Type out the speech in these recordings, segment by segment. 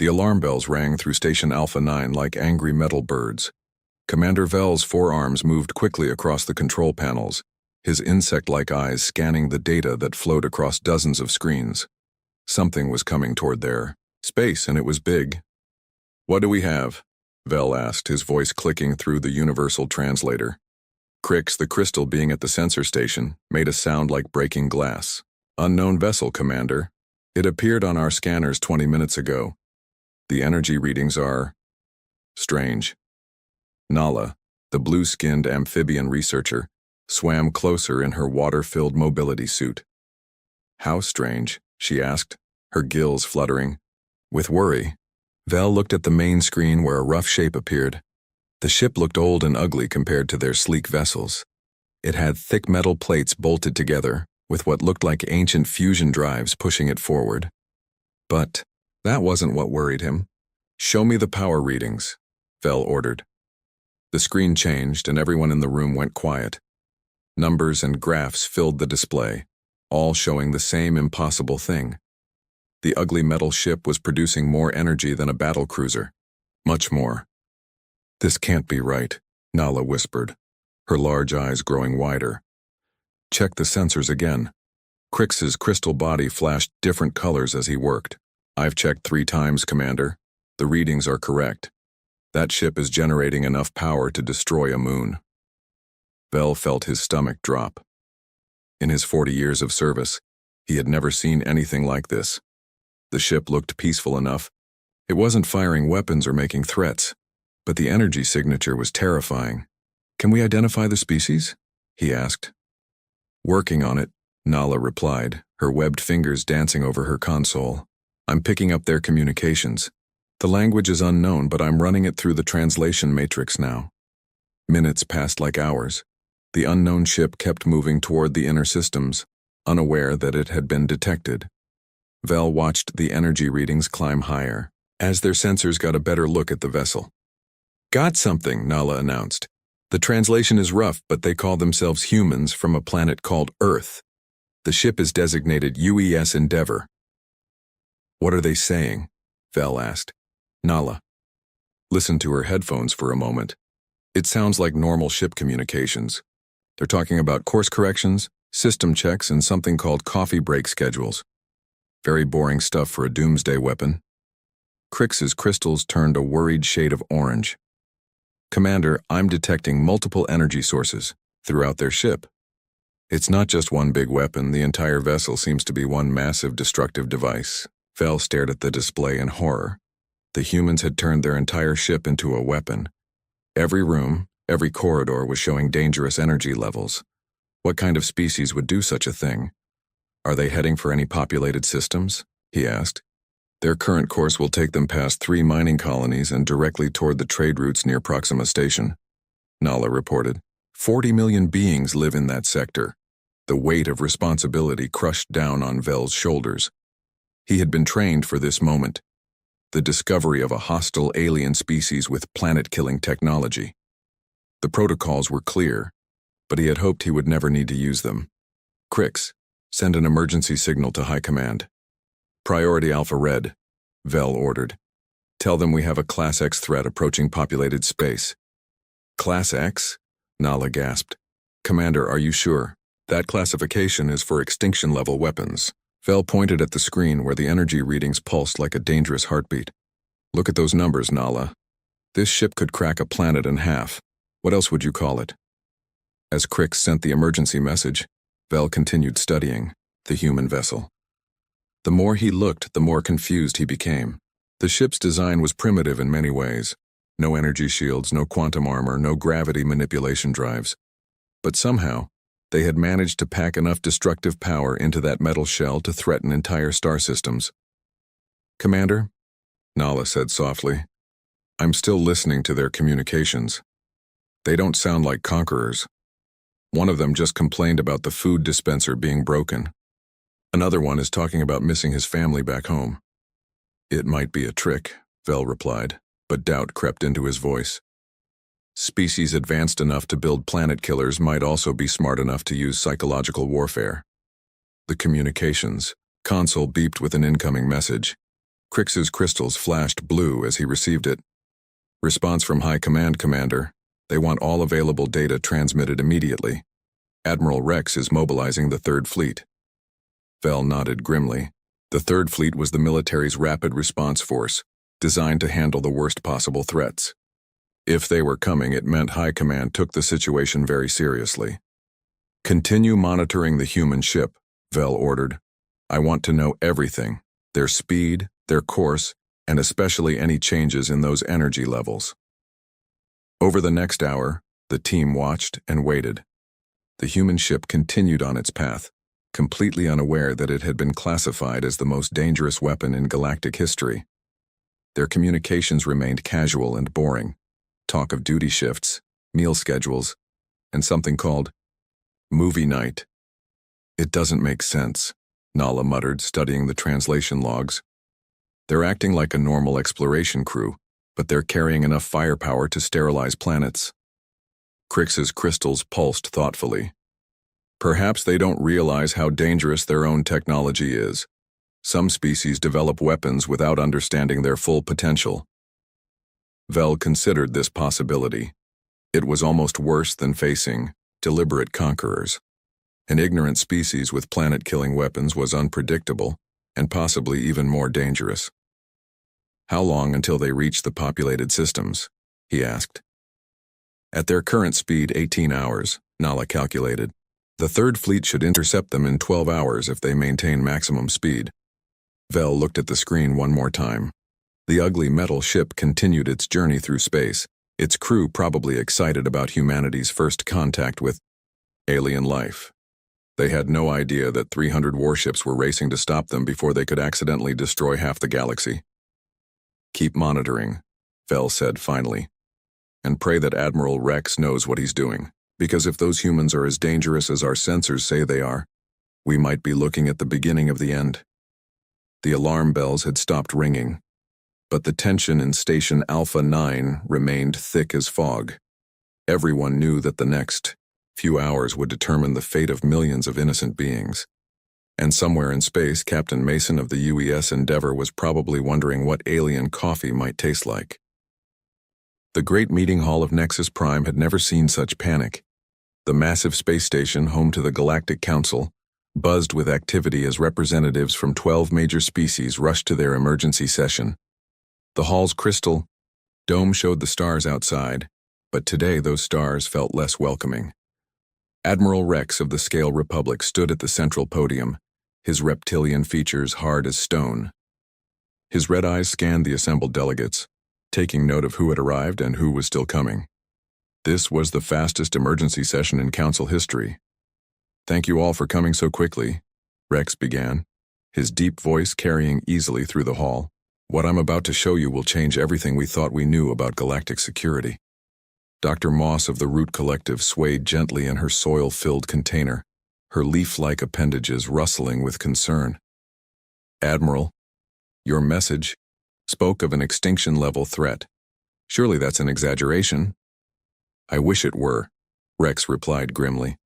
The alarm bells rang through Station Alpha 9 like angry metal birds. Commander Vel's forearms moved quickly across the control panels, his insect-like eyes scanning the data that flowed across dozens of screens. Something was coming toward their space, and it was big. "What do we have?" Vel asked, his voice clicking through the universal translator. Crix, the crystal being at the sensor station, made a sound like breaking glass. "Unknown vessel, Commander. It appeared on our scanners 20 minutes ago. The energy readings are strange." Nala, the blue-skinned amphibian researcher, swam closer in her water-filled mobility suit. "How strange?" she asked, her gills fluttering. With worry, Vel looked at the main screen where a rough shape appeared. The ship looked old and ugly compared to their sleek vessels. It had thick metal plates bolted together, with what looked like ancient fusion drives pushing it forward. But that wasn't what worried him. "Show me the power readings," Vel ordered. The screen changed and everyone in the room went quiet. Numbers and graphs filled the display, all showing the same impossible thing. The ugly metal ship was producing more energy than a battle cruiser. Much more. "This can't be right," Nala whispered, her large eyes growing wider. "Check the sensors again." Crix's crystal body flashed different colors as he worked. "I've checked 3 times, Commander. The readings are correct. That ship is generating enough power to destroy a moon." Vel felt his stomach drop. In his 40 years of service, he had never seen anything like this. The ship looked peaceful enough. It wasn't firing weapons or making threats, but the energy signature was terrifying. "Can we identify the species?" he asked. "Working on it," Nala replied, her webbed fingers dancing over her console. "I'm picking up their communications. The language is unknown, but I'm running it through the translation matrix now." Minutes passed like hours. The unknown ship kept moving toward the inner systems, unaware that it had been detected. Vel watched the energy readings climb higher, as their sensors got a better look at the vessel. "Got something," Nala announced. "The translation is rough, but they call themselves humans from a planet called Earth. The ship is designated UES Endeavor." "What are they saying?" Vel asked. Nala listened to her headphones for a moment. "It sounds like normal ship communications. They're talking about course corrections, system checks, and something called coffee break schedules. Very boring stuff for a doomsday weapon." Crix's crystals turned a worried shade of orange. "Commander, I'm detecting multiple energy sources throughout their ship. It's not just one big weapon, the entire vessel seems to be one massive destructive device." Vel stared at the display in horror. The humans had turned their entire ship into a weapon. Every room, every corridor was showing dangerous energy levels. What kind of species would do such a thing? "Are they heading for any populated systems?" he asked. "Their current course will take them past 3 mining colonies and directly toward the trade routes near Proxima Station," Nala reported. 40 million beings live in that sector. The weight of responsibility crushed down on Vel's shoulders. He had been trained for this moment. The discovery of a hostile alien species with planet-killing technology. The protocols were clear, but he had hoped he would never need to use them. "Crix, send an emergency signal to High Command." "Priority Alpha Red," Vel ordered. "Tell them we have a Class X threat approaching populated space." "Class X?" Nala gasped. "Commander, are you sure? That classification is for extinction-level weapons." Vel pointed at the screen where the energy readings pulsed like a dangerous heartbeat. "Look at those numbers, Nala. This ship could crack a planet in half. What else would you call it?" As Crix sent the emergency message, Vel continued studying the human vessel. The more he looked, the more confused he became. The ship's design was primitive in many ways. No energy shields, no quantum armor, no gravity manipulation drives. But somehow, they had managed to pack enough destructive power into that metal shell to threaten entire star systems. "Commander," Nala said softly, "I'm still listening to their communications. They don't sound like conquerors. One of them just complained about the food dispenser being broken. Another one is talking about missing his family back home." "It might be a trick," Vel replied, but doubt crept into his voice. Species advanced enough to build planet killers might also be smart enough to use psychological warfare. The communications console beeped with an incoming message. Crix's crystals flashed blue as he received it. Response from High Command, Commander. They want all available data transmitted immediately. Admiral Rex is mobilizing the Third Fleet. Vel nodded grimly. The Third Fleet was the military's rapid response force, designed to handle the worst possible threats. If they were coming, it meant High Command took the situation very seriously. Continue monitoring the human ship, Vel ordered. I want to know everything, their speed, their course, and especially any changes in those energy levels. Over the next hour, the team watched and waited. The human ship continued on its path, completely unaware that it had been classified as the most dangerous weapon in galactic history. Their communications remained casual and boring. Talk of duty shifts, meal schedules, and something called movie night. It doesn't make sense, Nala muttered, studying the translation logs. They're acting like a normal exploration crew, but they're carrying enough firepower to sterilize planets. Crix's crystals pulsed thoughtfully. Perhaps they don't realize how dangerous their own technology is. Some species develop weapons without understanding their full potential. Vel considered this possibility. It was almost worse than facing deliberate conquerors. An ignorant species with planet-killing weapons was unpredictable, and possibly even more dangerous. How long until they reach the populated systems? He asked. At their current speed, 18 hours, Nala calculated. The Third Fleet should intercept them in 12 hours if they maintain maximum speed. Vel looked at the screen one more time. The ugly metal ship continued its journey through space, its crew probably excited about humanity's first contact with alien life. They had no idea that 300 warships were racing to stop them before they could accidentally destroy half the galaxy. Keep monitoring, Vel said finally, and pray that Admiral Rex knows what he's doing, because if those humans are as dangerous as our sensors say they are, we might be looking at the beginning of the end. The alarm bells had stopped ringing, but the tension in Station Alpha 9 remained thick as fog. Everyone knew that the next few hours would determine the fate of millions of innocent beings. And somewhere in space, Captain Mason of the UES Endeavour was probably wondering what alien coffee might taste like. The great meeting hall of Nexus Prime had never seen such panic. The massive space station, home to the Galactic Council, buzzed with activity as representatives from 12 major species rushed to their emergency session. The hall's crystal dome showed the stars outside, but today those stars felt less welcoming. Admiral Rex of the Scale Republic stood at the central podium, his reptilian features hard as stone. His red eyes scanned the assembled delegates, taking note of who had arrived and who was still coming. This was the fastest emergency session in Council history. Thank you all for coming so quickly, Rex began, his deep voice carrying easily through the hall. What I'm about to show you will change everything we thought we knew about galactic security. Dr. Moss of the Root Collective swayed gently in her soil-filled container, her leaf-like appendages rustling with concern. Admiral, your message spoke of an extinction-level threat. Surely that's an exaggeration. I wish it were, Rex replied grimly.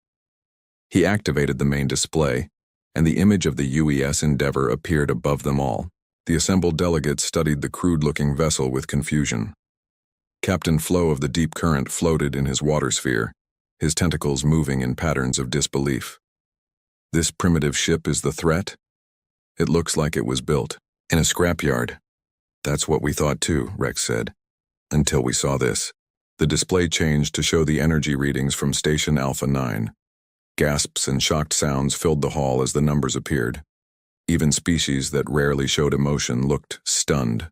He activated the main display, and the image of the UES Endeavour appeared above them all. The assembled delegates studied the crude-looking vessel with confusion. Captain Flo of the Deep Current floated in his water sphere, his tentacles moving in patterns of disbelief. This primitive ship is the threat? It looks like it was built in a scrapyard. That's what we thought too, Rex said. Until we saw this. The display changed to show the energy readings from Station Alpha 9. Gasps and shocked sounds filled the hall as the numbers appeared. Even species that rarely showed emotion looked stunned.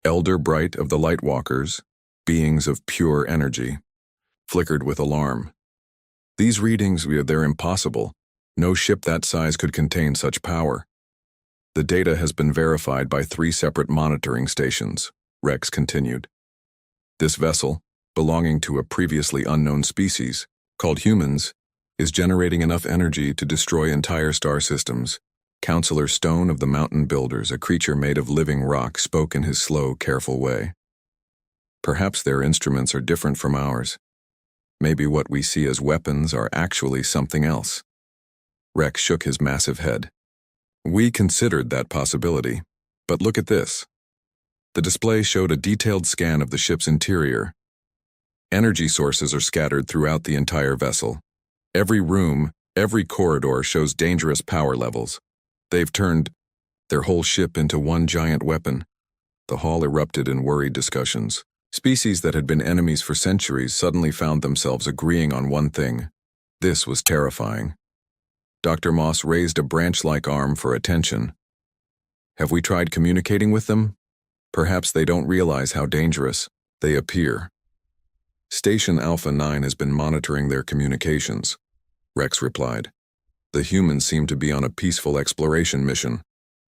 Elder Bright of the Lightwalkers, beings of pure energy, flickered with alarm. These readings, they're impossible. No ship that size could contain such power. The data has been verified by 3 separate monitoring stations, Rex continued. This vessel, belonging to a previously unknown species, called humans, is generating enough energy to destroy entire star systems. Counselor Stone of the Mountain Builders, a creature made of living rock, spoke in his slow, careful way. Perhaps their instruments are different from ours. Maybe what we see as weapons are actually something else. Rex shook his massive head. We considered that possibility, but look at this. The display showed a detailed scan of the ship's interior. Energy sources are scattered throughout the entire vessel. Every room, every corridor shows dangerous power levels. They've turned their whole ship into one giant weapon. The hall erupted in worried discussions. Species that had been enemies for centuries suddenly found themselves agreeing on one thing. This was terrifying. Dr. Moss raised a branch-like arm for attention. Have we tried communicating with them? Perhaps they don't realize how dangerous they appear. Station Alpha 9 has been monitoring their communications, Rex replied. The humans seem to be on a peaceful exploration mission,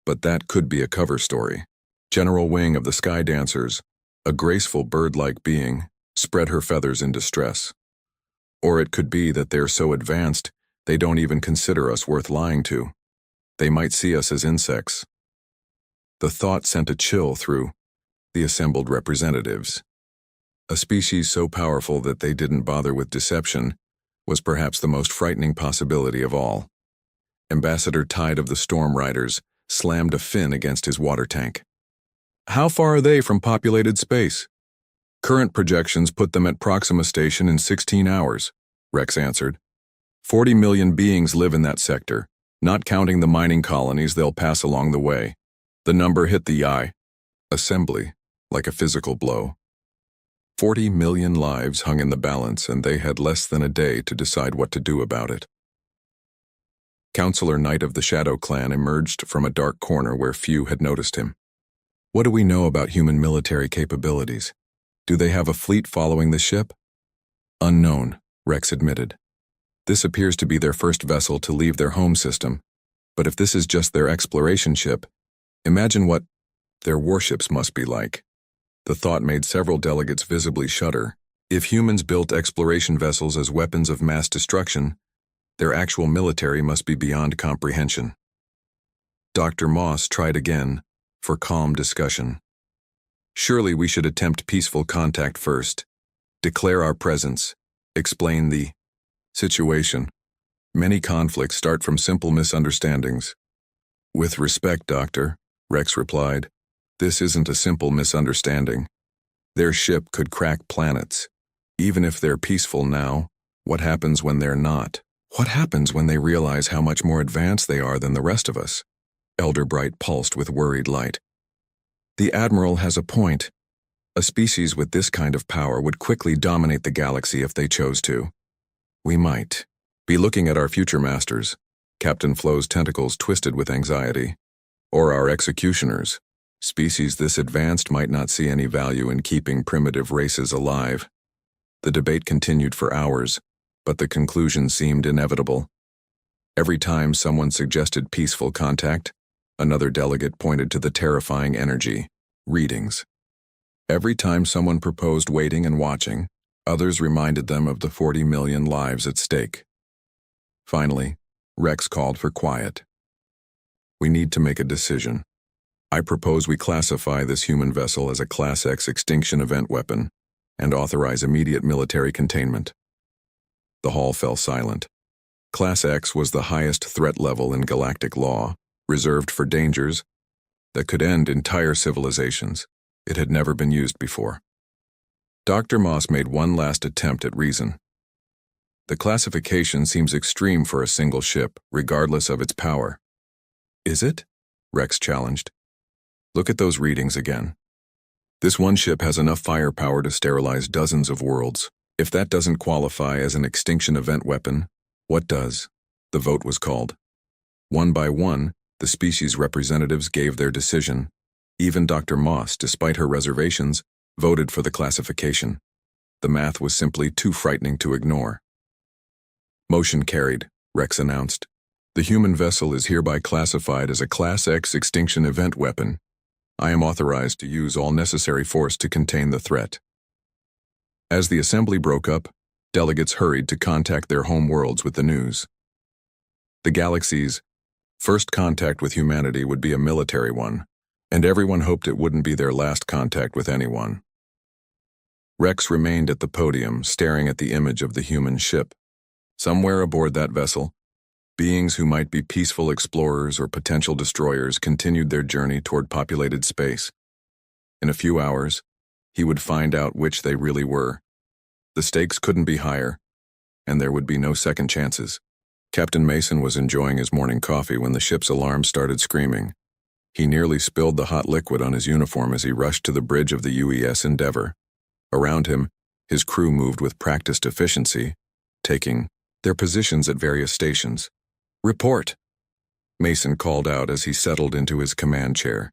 but that could be a cover story. General Wing of the Sky Dancers, a graceful bird-like being, spread her feathers in distress. Or it could be that they're so advanced they don't even consider us worth lying to. They might see us as insects. The thought sent a chill through the assembled representatives. A species so powerful that they didn't bother with deception was perhaps the most frightening possibility of all. Ambassador Tide of the Storm Riders slammed a fin against his water tank. How far are they from populated space? Current projections put them at Proxima Station in 16 hours, Rex answered. 40 million beings live in that sector, not counting the mining colonies they'll pass along the way. The number hit the eye. Assembly, like a physical blow. 40 million lives hung in the balance, and they had less than a day to decide what to do about it. Counselor Knight of the Shadow Clan emerged from a dark corner where few had noticed him. What do we know about human military capabilities? Do they have a fleet following the ship? Unknown, Rex admitted. This appears to be their first vessel to leave their home system, but if this is just their exploration ship, imagine what their warships must be like. The thought made several delegates visibly shudder. If humans built exploration vessels as weapons of mass destruction, their actual military must be beyond comprehension. Dr. Moss tried again, for calm discussion. Surely we should attempt peaceful contact first, declare our presence, explain the situation. Many conflicts start from simple misunderstandings. With respect, Doctor, Rex replied, this isn't a simple misunderstanding. Their ship could crack planets. Even if they're peaceful now, what happens when they're not? What happens when they realize how much more advanced they are than the rest of us? Elder Bright pulsed with worried light. The Admiral has a point. A species with this kind of power would quickly dominate the galaxy if they chose to. We might be looking at our future masters. Captain Flo's tentacles twisted with anxiety. Or our executioners. Species this advanced might not see any value in keeping primitive races alive. The debate continued for hours, but the conclusion seemed inevitable. Every time someone suggested peaceful contact, another delegate pointed to the terrifying energy, readings. Every time someone proposed waiting and watching, others reminded them of the 40 million lives at stake. Finally, Rex called for quiet. We need to make a decision. I propose we classify this human vessel as a Class X extinction event weapon and authorize immediate military containment. The hall fell silent. Class X was the highest threat level in galactic law, reserved for dangers that could end entire civilizations. It had never been used before. Dr. Moss made one last attempt at reason. The classification seems extreme for a single ship, regardless of its power. Is it? Rex challenged. Look at those readings again. This one ship has enough firepower to sterilize dozens of worlds. If that doesn't qualify as an extinction event weapon, what does? The vote was called. One by one, the species representatives gave their decision. Even Dr. Moss, despite her reservations, voted for the classification. The math was simply too frightening to ignore. Motion carried, Rex announced. The human vessel is hereby classified as a Class X extinction event weapon. I am authorized to use all necessary force to contain the threat. As the assembly broke up, delegates hurried to contact their home worlds with the news. The galaxy's first contact with humanity would be a military one, and everyone hoped it wouldn't be their last contact with anyone. Rex remained at the podium, staring at the image of the human ship. Somewhere aboard that vessel, Beings who might be peaceful explorers or potential destroyers continued their journey toward populated space. In a few hours, he would find out which they really were. The stakes couldn't be higher, and there would be no second chances. Captain Mason was enjoying his morning coffee when the ship's alarm started screaming. He nearly spilled the hot liquid on his uniform as he rushed to the bridge of the UES Endeavour. Around him, his crew moved with practiced efficiency, taking their positions at various stations. "Report," Mason called out as he settled into his command chair.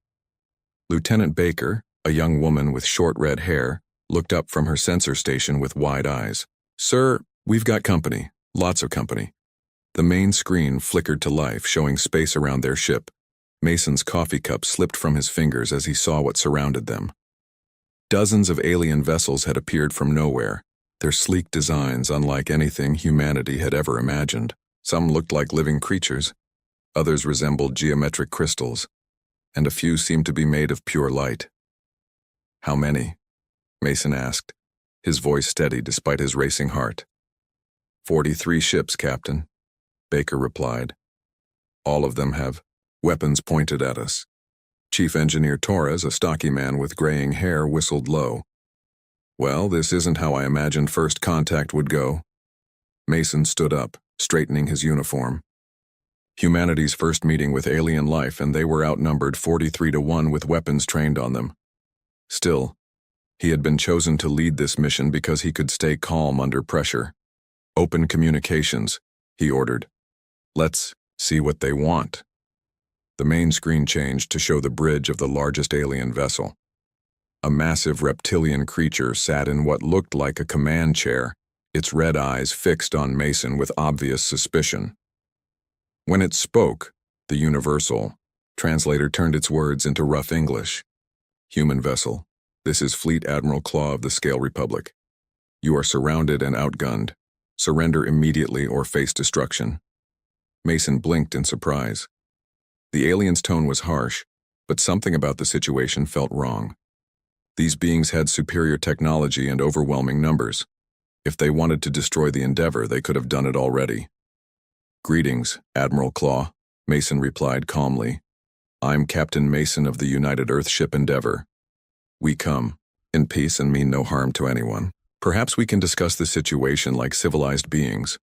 Lieutenant Baker, a young woman with short red hair, looked up from her sensor station with wide eyes. "Sir, we've got company, lots of company." The main screen flickered to life, showing space around their ship. Mason's coffee cup slipped from his fingers as he saw what surrounded them. Dozens of alien vessels had appeared from nowhere, their sleek designs unlike anything humanity had ever imagined. Some looked like living creatures, others resembled geometric crystals, and a few seemed to be made of pure light. "How many?" Mason asked, his voice steady despite his racing heart. 43 ships, Captain," Baker replied. "All of them have weapons pointed at us." Chief Engineer Torres, a stocky man with graying hair, whistled low. "Well, this isn't how I imagined first contact would go." Mason stood up, straightening his uniform. Humanity's first meeting with alien life, and they were outnumbered 43-1 with weapons trained on them. Still, he had been chosen to lead this mission because he could stay calm under pressure. "Open communications," he ordered. "Let's see what they want." The main screen changed to show the bridge of the largest alien vessel. A massive reptilian creature sat in what looked like a command chair, its red eyes fixed on Mason with obvious suspicion. When it spoke, the Universal translator turned its words into rough English. "Human vessel, this is Fleet Admiral Claw of the Scale Republic. You are surrounded and outgunned. Surrender immediately or face destruction." Mason blinked in surprise. The alien's tone was harsh, but something about the situation felt wrong. These beings had superior technology and overwhelming numbers. If they wanted to destroy the Endeavour, they could have done it already. "Greetings, Admiral Claw," Mason replied calmly. "I'm Captain Mason of the United Earth ship Endeavour. We come in peace and mean no harm to anyone. Perhaps we can discuss the situation like civilized beings."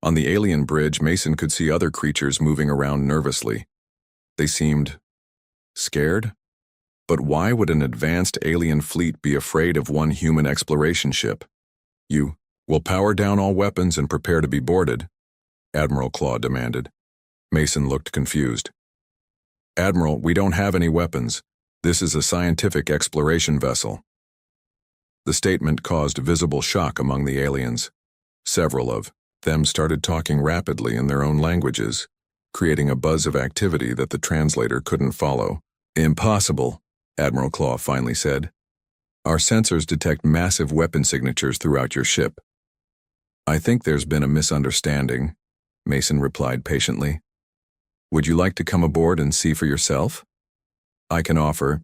On the alien bridge, Mason could see other creatures moving around nervously. They seemed scared? But why would an advanced alien fleet be afraid of one human exploration ship? "You will power down all weapons and prepare to be boarded," Admiral Claw demanded. Mason looked confused. "Admiral, we don't have any weapons. This is a scientific exploration vessel." The statement caused visible shock among the aliens. Several of them started talking rapidly in their own languages, creating a buzz of activity that the translator couldn't follow. "Impossible," Admiral Claw finally said. "Our sensors detect massive weapon signatures throughout your ship." "I think there's been a misunderstanding," Mason replied patiently. "Would you like to come aboard and see for yourself? I can offer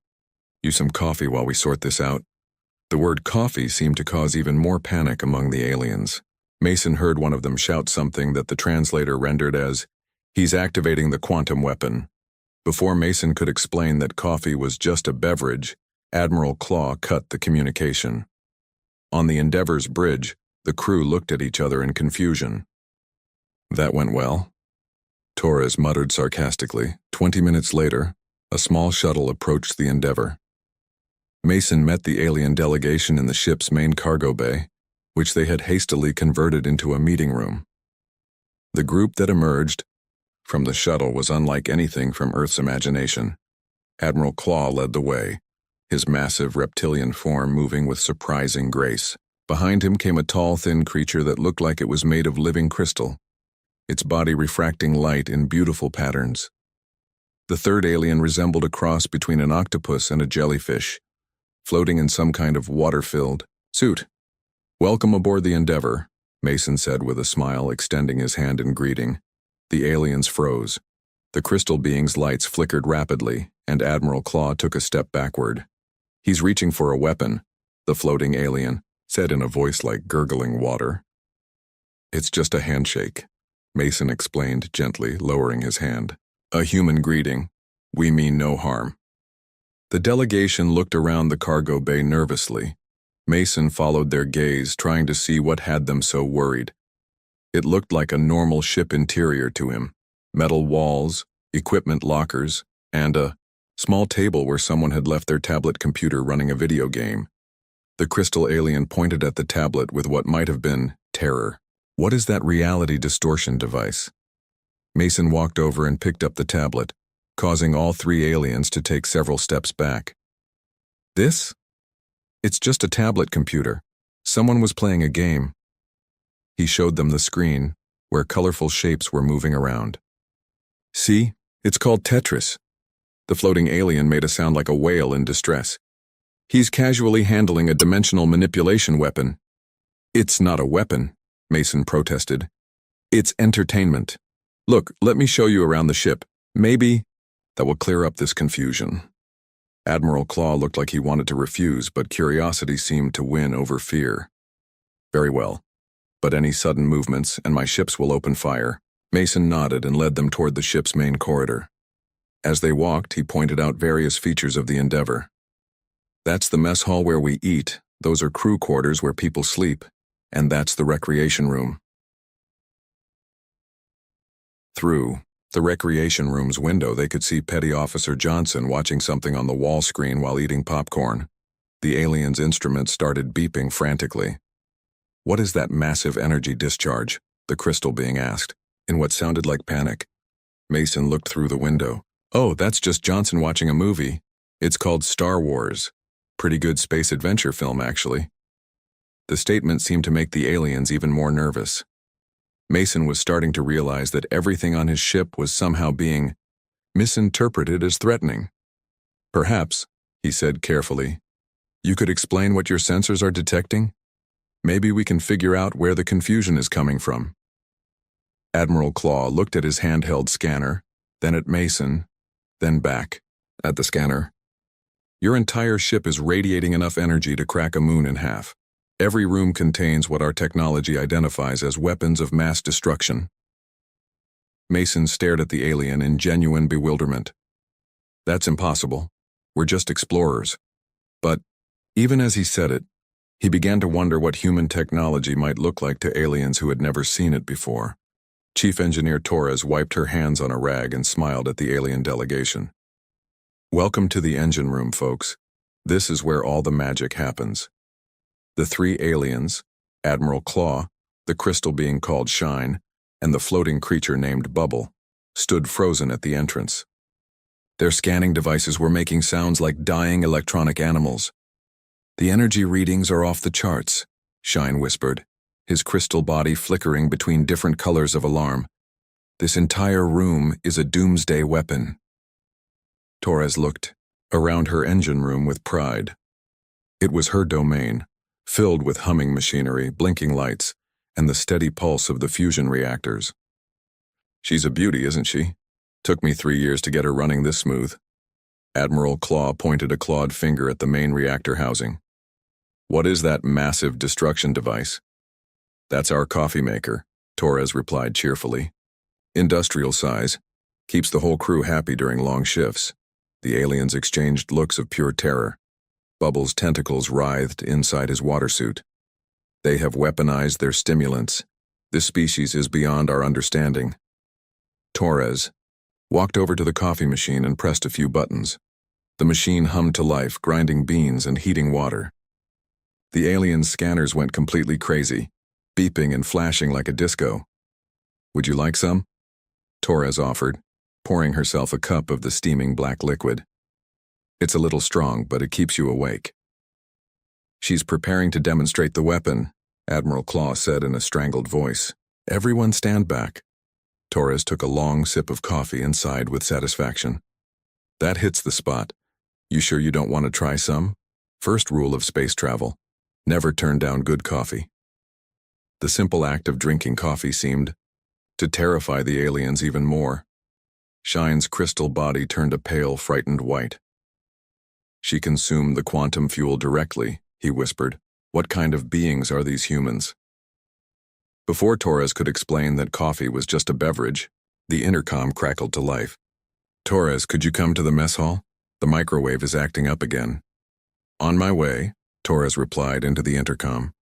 you some coffee while we sort this out." The word coffee seemed to cause even more panic among the aliens. Mason heard one of them shout something that the translator rendered as, "He's activating the quantum weapon." Before Mason could explain that coffee was just a beverage, Admiral Claw cut the communication. On the Endeavour's bridge, the crew looked at each other in confusion. "That went well," Torres muttered sarcastically. 20 minutes later, a small shuttle approached the Endeavour. Mason met the alien delegation in the ship's main cargo bay, which they had hastily converted into a meeting room. The group that emerged from the shuttle was unlike anything from Earth's imagination. Admiral Claw led the way, his massive reptilian form moving with surprising grace. Behind him came a tall, thin creature that looked like it was made of living crystal, its body refracting light in beautiful patterns. The third alien resembled a cross between an octopus and a jellyfish, floating in some kind of water-filled suit. "Welcome aboard the Endeavour," Mason said with a smile, extending his hand in greeting. The aliens froze. The crystal being's lights flickered rapidly, and Admiral Claw took a step backward. "He's reaching for a weapon," the floating alien said in a voice like gurgling water. "It's just a handshake," Mason explained gently, lowering his hand. A human greeting. We mean no harm. The delegation looked around the cargo bay nervously. Mason followed their gaze, trying to see what had them so worried. It looked like a normal ship interior to him. Metal walls, equipment lockers, and a small table where someone had left their tablet computer running a video game. The crystal alien pointed at the tablet with what might have been terror. What is that reality distortion device? Mason walked over and picked up the tablet, causing all three aliens to take several steps back. This? It's just a tablet computer. Someone was playing a game. He showed them the screen, where colorful shapes were moving around. See? It's called Tetris. The floating alien made a sound like a whale in distress. He's casually handling a dimensional manipulation weapon. It's not a weapon, Mason protested. It's entertainment. Look, let me show you around the ship. Maybe that will clear up this confusion. Admiral Claw looked like he wanted to refuse, but curiosity seemed to win over fear. Very well. But any sudden movements, and my ships will open fire. Mason nodded and led them toward the ship's main corridor. As they walked, he pointed out various features of the Endeavor. That's the mess hall where we eat, those are crew quarters where people sleep, and that's the recreation room. Through the recreation room's window, they could see Petty Officer Johnson watching something on the wall screen while eating popcorn. The alien's instruments started beeping frantically. What is that massive energy discharge? The crystal being asked, in what sounded like panic. Mason looked through the window. Oh, that's just Johnson watching a movie. It's called Star Wars. Pretty good space adventure film, actually. The statement seemed to make the aliens even more nervous. Mason was starting to realize that everything on his ship was somehow being misinterpreted as threatening. Perhaps, he said carefully, you could explain what your sensors are detecting? Maybe we can figure out where the confusion is coming from. Admiral Claw looked at his handheld scanner, then at Mason, then back at the scanner. Your entire ship is radiating enough energy to crack a moon in half. Every room contains what our technology identifies as weapons of mass destruction. Mason stared at the alien in genuine bewilderment. That's impossible. We're just explorers. But, even as he said it, he began to wonder what human technology might look like to aliens who had never seen it before. Chief Engineer Torres wiped her hands on a rag and smiled at the alien delegation. Welcome to the engine room, folks. This is where all the magic happens. The three aliens, Admiral Claw, the crystal being called Shine, and the floating creature named Bubble, stood frozen at the entrance. Their scanning devices were making sounds like dying electronic animals. The energy readings are off the charts, Shine whispered, his crystal body flickering between different colors of alarm. This entire room is a doomsday weapon. Torres looked around her engine room with pride. It was her domain, filled with humming machinery, blinking lights, and the steady pulse of the fusion reactors. She's a beauty, isn't she? Took me 3 years to get her running this smooth. Admiral Claw pointed a clawed finger at the main reactor housing. What is that massive destruction device? That's our coffee maker, Torres replied cheerfully. Industrial size. Keeps the whole crew happy during long shifts. The aliens exchanged looks of pure terror. Bubble's tentacles writhed inside his water suit. They have weaponized their stimulants. This species is beyond our understanding. Torres walked over to the coffee machine and pressed a few buttons. The machine hummed to life, grinding beans and heating water. The aliens' scanners went completely crazy, beeping and flashing like a disco. Would you like some? Torres offered, pouring herself a cup of the steaming black liquid. It's a little strong, but it keeps you awake. She's preparing to demonstrate the weapon, Admiral Claw said in a strangled voice. Everyone stand back. Torres took a long sip of coffee and sighed with satisfaction. That hits the spot. You sure you don't want to try some? First rule of space travel. Never turn down good coffee. The simple act of drinking coffee seemed to terrify the aliens even more. Shine's crystal body turned a pale, frightened white. She consumed the quantum fuel directly, he whispered. What kind of beings are these humans? Before Torres could explain that coffee was just a beverage, the intercom crackled to life. "Torres, could you come to the mess hall? The microwave is acting up again." "On my way," Torres replied into the intercom.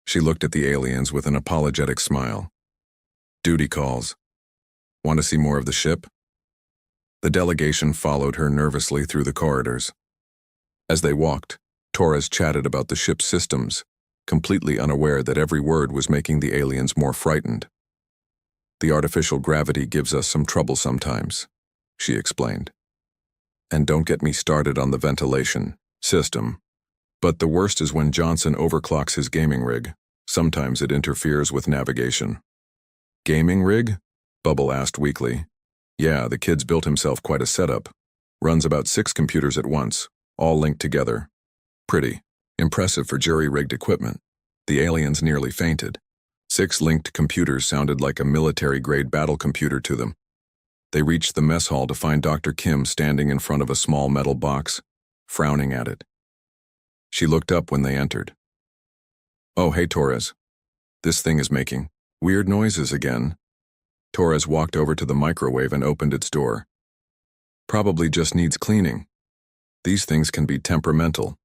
She looked at the aliens with an apologetic smile. "Duty calls. Want to see more of the ship?" The delegation followed her nervously through the corridors. As they walked, Torres chatted about the ship's systems, completely unaware that every word was making the aliens more frightened. "The artificial gravity gives us some trouble sometimes," she explained. "And don't get me started on the ventilation system. But the worst is when Johnson overclocks his gaming rig. Sometimes it interferes with navigation." "Gaming rig?" Bubble asked weakly. "Yeah, the kid's built himself quite a setup. Runs about 6 computers at once, all linked together. Pretty impressive for jury-rigged equipment." The aliens nearly fainted. 6 linked computers sounded like a military-grade battle computer to them. They reached the mess hall to find Dr. Kim standing in front of a small metal box, frowning at it. She looked up when they entered. "Oh, hey, Torres. This thing is making weird noises again." Torres walked over to the microwave and opened its door. "Probably just needs cleaning. These things can be temperamental."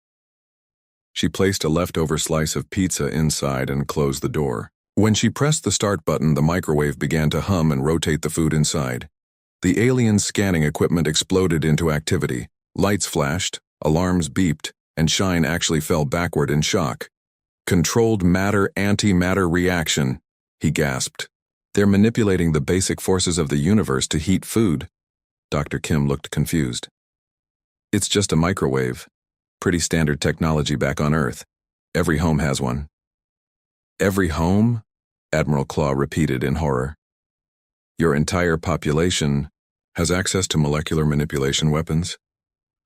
She placed a leftover slice of pizza inside and closed the door. When she pressed the start button, the microwave began to hum and rotate the food inside. The alien scanning equipment exploded into activity. Lights flashed, alarms beeped, and Shine actually fell backward in shock. "Controlled matter-antimatter reaction," he gasped. "They're manipulating the basic forces of the universe to heat food." Dr. Kim looked confused. "It's just a microwave. Pretty standard technology back on Earth. Every home has one." "Every home?" Admiral Claw repeated in horror. "Your entire population has access to molecular manipulation weapons?"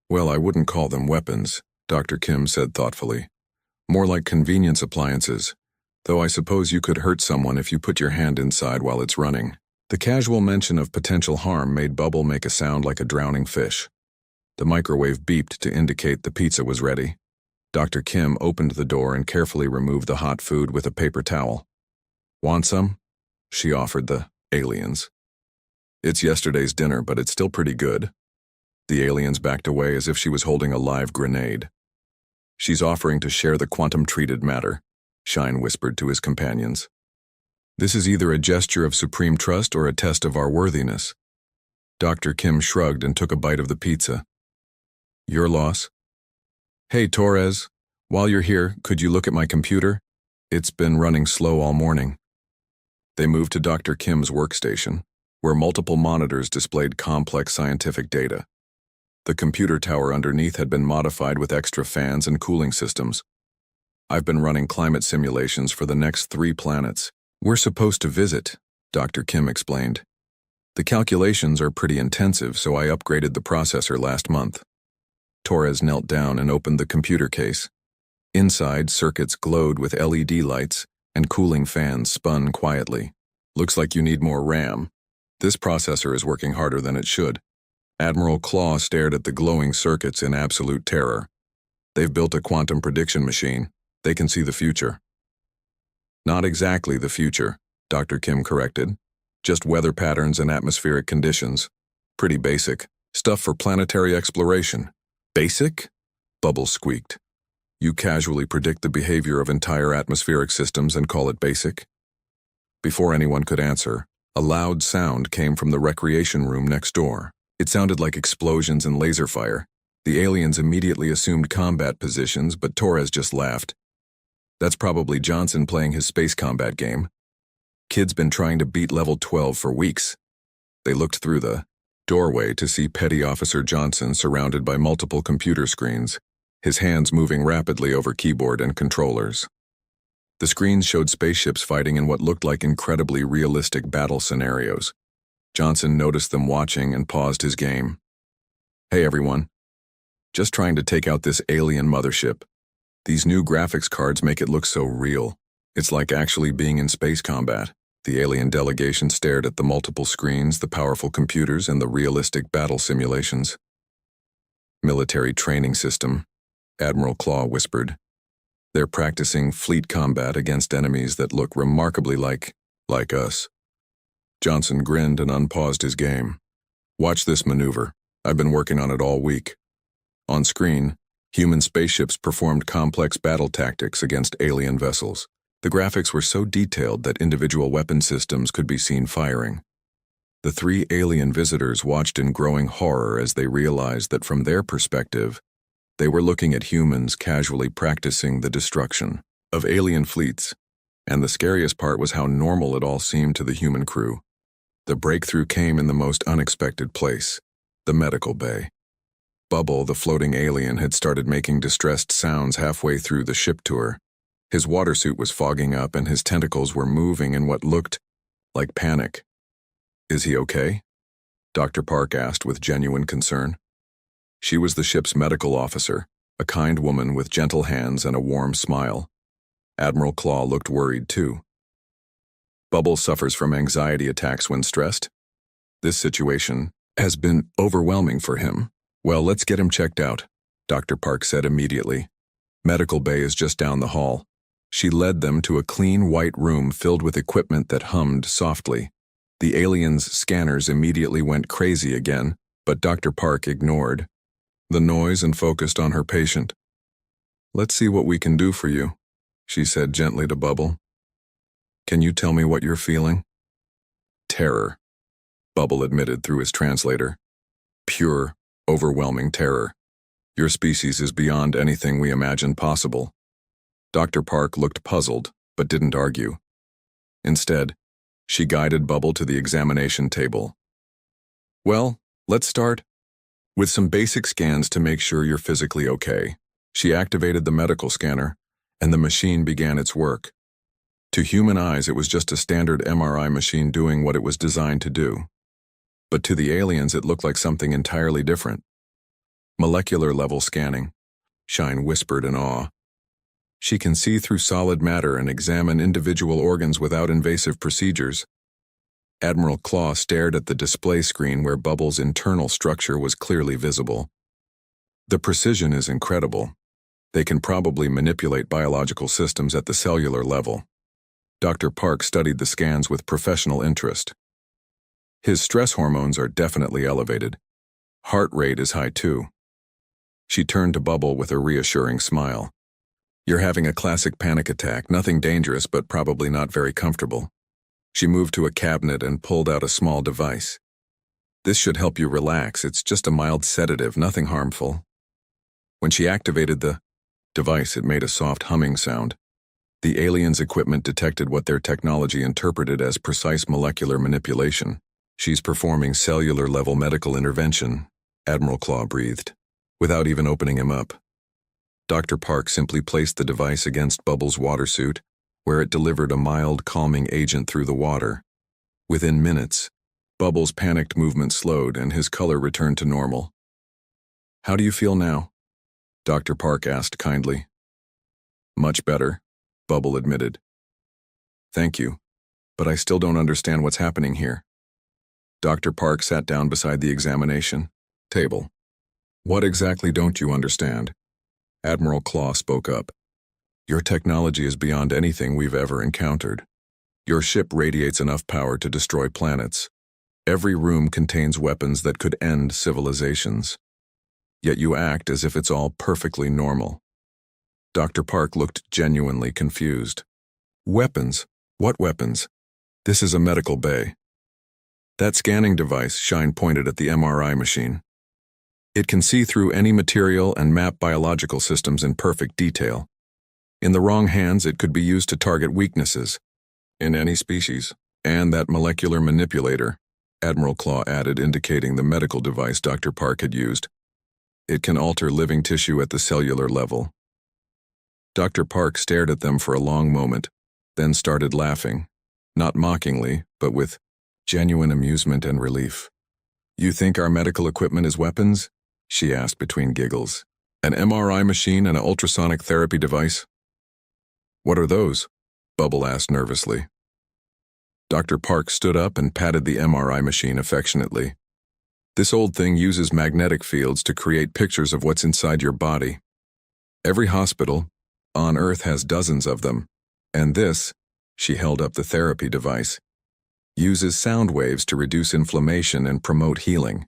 "Well, I wouldn't call them weapons," Dr. Kim said thoughtfully. "More like convenience appliances, though I suppose you could hurt someone if you put your hand inside while it's running." The casual mention of potential harm made Bubble make a sound like a drowning fish. The microwave beeped to indicate the pizza was ready. Dr. Kim opened the door and carefully removed the hot food with a paper towel. "Want some?" she offered the aliens. "It's yesterday's dinner, but it's still pretty good." The aliens backed away as if she was holding a live grenade. "She's offering to share the quantum-treated matter," Shine whispered to his companions. "This is either a gesture of supreme trust or a test of our worthiness." Dr. Kim shrugged and took a bite of the pizza. "Your loss." "Hey, Torres, while you're here, could you look at my computer? It's been running slow all morning." They moved to Dr. Kim's workstation, where multiple monitors displayed complex scientific data. The computer tower underneath had been modified with extra fans and cooling systems. "I've been running climate simulations for the next 3 planets we're supposed to visit," Dr. Kim explained. "The calculations are pretty intensive, so I upgraded the processor last month." Torres knelt down and opened the computer case. Inside, circuits glowed with LED lights, and cooling fans spun quietly. "Looks like you need more RAM. This processor is working harder than it should." Admiral Claw stared at the glowing circuits in absolute terror. "They've built a quantum prediction machine. They can see the future." "Not exactly the future," Dr. Kim corrected. "Just weather patterns and atmospheric conditions. Pretty basic. Stuff for planetary exploration." "Basic?" Bubble squeaked. "You casually predict the behavior of entire atmospheric systems and call it basic?" Before anyone could answer, a loud sound came from the recreation room next door. It sounded like explosions and laser fire. The aliens immediately assumed combat positions, but Torres just laughed. "That's probably Johnson playing his space combat game. Kid's been trying to beat level 12 for weeks." They looked through the doorway to see Petty Officer Johnson surrounded by multiple computer screens, his hands moving rapidly over keyboard and controllers. The screens showed spaceships fighting in what looked like incredibly realistic battle scenarios. Johnson noticed them watching and paused his game. "Hey everyone. Just trying to take out this alien mothership. These new graphics cards make it look so real. It's like actually being in space combat." The alien delegation stared at the multiple screens, the powerful computers, and the realistic battle simulations. "Military training system," Admiral Claw whispered. They're practicing fleet combat against enemies that look remarkably like us. Johnson grinned and unpaused his game. Watch this maneuver. I've been working on it all week. On screen, human spaceships performed complex battle tactics against alien vessels. The graphics were so detailed that individual weapon systems could be seen firing. The three alien visitors watched in growing horror as they realized that from their perspective, they were looking at humans casually practicing the destruction of alien fleets. And the scariest part was how normal it all seemed to the human crew. The breakthrough came in the most unexpected place, the medical bay. Bubble, the floating alien, had started making distressed sounds halfway through the ship tour. His water suit was fogging up and his tentacles were moving in what looked like panic. Is he okay? Dr. Park asked with genuine concern. She was the ship's medical officer, a kind woman with gentle hands and a warm smile. Admiral Claw looked worried too. Bubble suffers from anxiety attacks when stressed. This situation has been overwhelming for him. Well, let's get him checked out, Dr. Park said immediately. Medical bay is just down the hall. She led them to a clean white room filled with equipment that hummed softly. The aliens' scanners immediately went crazy again, but Dr. Park ignored the noise and focused on her patient. Let's see what we can do for you, she said gently to Bubble. Can you tell me what you're feeling? Terror, Bubble admitted through his translator. Pure, overwhelming terror. Your species is beyond anything we imagined possible. Dr. Park looked puzzled, but didn't argue. Instead, she guided Bubble to the examination table. Well, let's start with some basic scans to make sure you're physically okay. She activated the medical scanner, and the machine began its work. To human eyes, it was just a standard MRI machine doing what it was designed to do. But to the aliens, it looked like something entirely different. Molecular-level scanning, Shine whispered in awe. She can see through solid matter and examine individual organs without invasive procedures. Admiral Claw stared at the display screen where Bubble's internal structure was clearly visible. The precision is incredible. They can probably manipulate biological systems at the cellular level. Dr. Park studied the scans with professional interest. His stress hormones are definitely elevated. Heart rate is high too. She turned to Bubble with a reassuring smile. You're having a classic panic attack, nothing dangerous but probably not very comfortable. She moved to a cabinet and pulled out a small device. This should help you relax. It's just a mild sedative, nothing harmful. When she activated the device, it made a soft humming sound. The aliens' equipment detected what their technology interpreted as precise molecular manipulation. She's performing cellular-level medical intervention, Admiral Claw breathed, without even opening him up. Dr. Park simply placed the device against Bubble's water suit, where it delivered a mild, calming agent through the water. Within minutes, Bubble's panicked movement slowed and his color returned to normal. How do you feel now? Dr. Park asked kindly. Much better, Bubble admitted. Thank you, but I still don't understand what's happening here. Dr. Park sat down beside the examination table. What exactly don't you understand? Admiral Claw spoke up. Your technology is beyond anything we've ever encountered. Your ship radiates enough power to destroy planets. Every room contains weapons that could end civilizations. Yet you act as if it's all perfectly normal. Dr. Park looked genuinely confused. Weapons? What weapons? This is a medical bay. That scanning device, Shine pointed at the MRI machine. It can see through any material and map biological systems in perfect detail. In the wrong hands, it could be used to target weaknesses in any species. And that molecular manipulator, Admiral Claw added, indicating the medical device Dr. Park had used. It can alter living tissue at the cellular level. Dr. Park stared at them for a long moment, then started laughing, not mockingly, but with genuine amusement and relief. You think our medical equipment is weapons? She asked between giggles. An MRI machine and an ultrasonic therapy device? What are those? Bubble asked nervously. Dr. Park stood up and patted the MRI machine affectionately. This old thing uses magnetic fields to create pictures of what's inside your body. Every hospital, On Earth has dozens of them. And this, she held up the therapy device, uses sound waves to reduce inflammation and promote healing.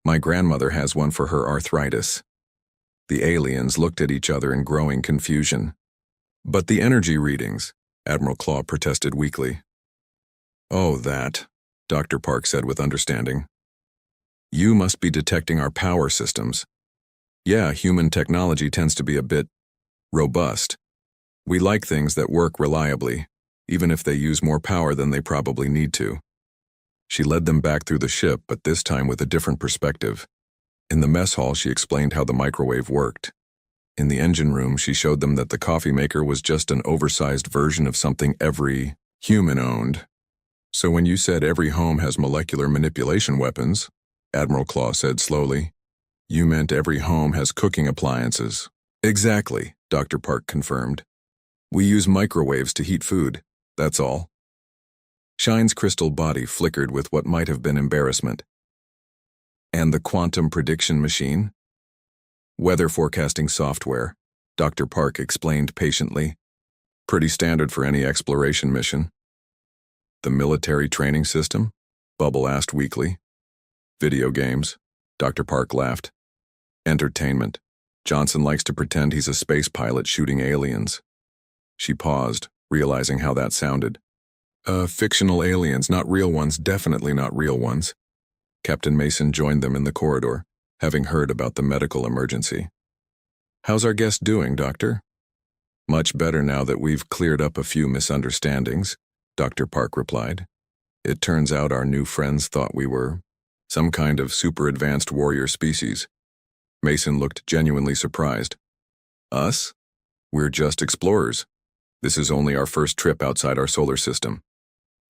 My grandmother has one for her arthritis. The aliens looked at each other in growing confusion. But the energy readings, Admiral Claw protested weakly. Oh, that, Dr. Park said with understanding. You must be detecting our power systems. Yeah, human technology tends to be a bit robust. We like things that work reliably, even if they use more power than they probably need to. She led them back through the ship, but this time with a different perspective. In the mess hall, she explained how the microwave worked. In the engine room, she showed them that the coffee maker was just an oversized version of something every human owned. So when you said every home has molecular manipulation weapons, Admiral Claw said slowly, you meant every home has cooking appliances. Exactly, Dr. Park confirmed. We use microwaves to heat food, that's all. Shine's crystal body flickered with what might have been embarrassment. And the quantum prediction machine? Weather forecasting software, Dr. Park explained patiently. Pretty standard for any exploration mission. The military training system? Bubble asked weakly. Video games, Dr. Park laughed. Entertainment. Johnson likes to pretend he's a space pilot shooting aliens. She paused, realizing how that sounded. Fictional aliens, not real ones, definitely not real ones. Captain Mason joined them in the corridor, having heard about the medical emergency. How's our guest doing, Doctor? Much better now that we've cleared up a few misunderstandings, Dr. Park replied. It turns out our new friends thought we were some kind of super advanced warrior species. Mason looked genuinely surprised. Us? We're just explorers. This is only our first trip outside our solar system.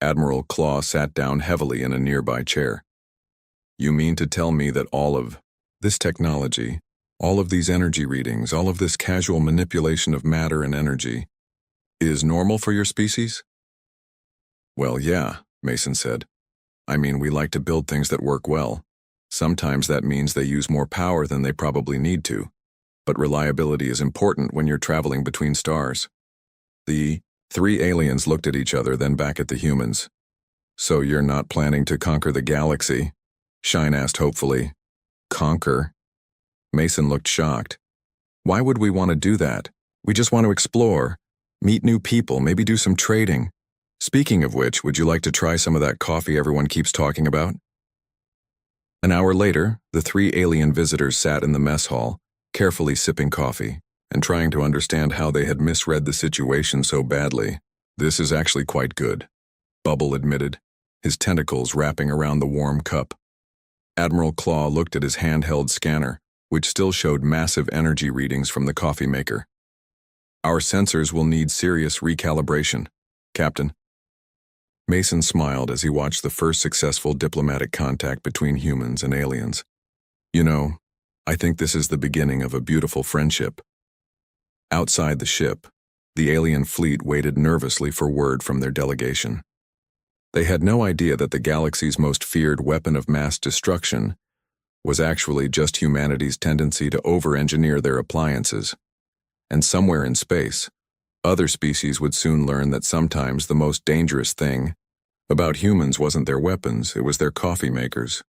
Admiral Claw sat down heavily in a nearby chair. You mean to tell me that all of this technology, all of these energy readings, all of this casual manipulation of matter and energy, is normal for your species? Well, yeah, Mason said. I mean, we like to build things that work well. Sometimes that means they use more power than they probably need to. But reliability is important when you're traveling between stars. The three aliens looked at each other, then back at the humans. So you're not planning to conquer the galaxy? Shine asked hopefully. Conquer? Mason looked shocked. Why would we want to do that? We just want to explore, meet new people, maybe do some trading. Speaking of which, would you like to try some of that coffee everyone keeps talking about? An hour later, the three alien visitors sat in the mess hall, carefully sipping coffee, and trying to understand how they had misread the situation so badly. This is actually quite good, Bubble admitted, his tentacles wrapping around the warm cup. Admiral Claw looked at his handheld scanner, which still showed massive energy readings from the coffee maker. Our sensors will need serious recalibration, Captain. Mason smiled as he watched the first successful diplomatic contact between humans and aliens. You know, I think this is the beginning of a beautiful friendship. Outside the ship, the alien fleet waited nervously for word from their delegation. They had no idea that the galaxy's most feared weapon of mass destruction was actually just humanity's tendency to over-engineer their appliances. And somewhere in space, other species would soon learn that sometimes the most dangerous thing about humans wasn't their weapons, it was their coffee makers.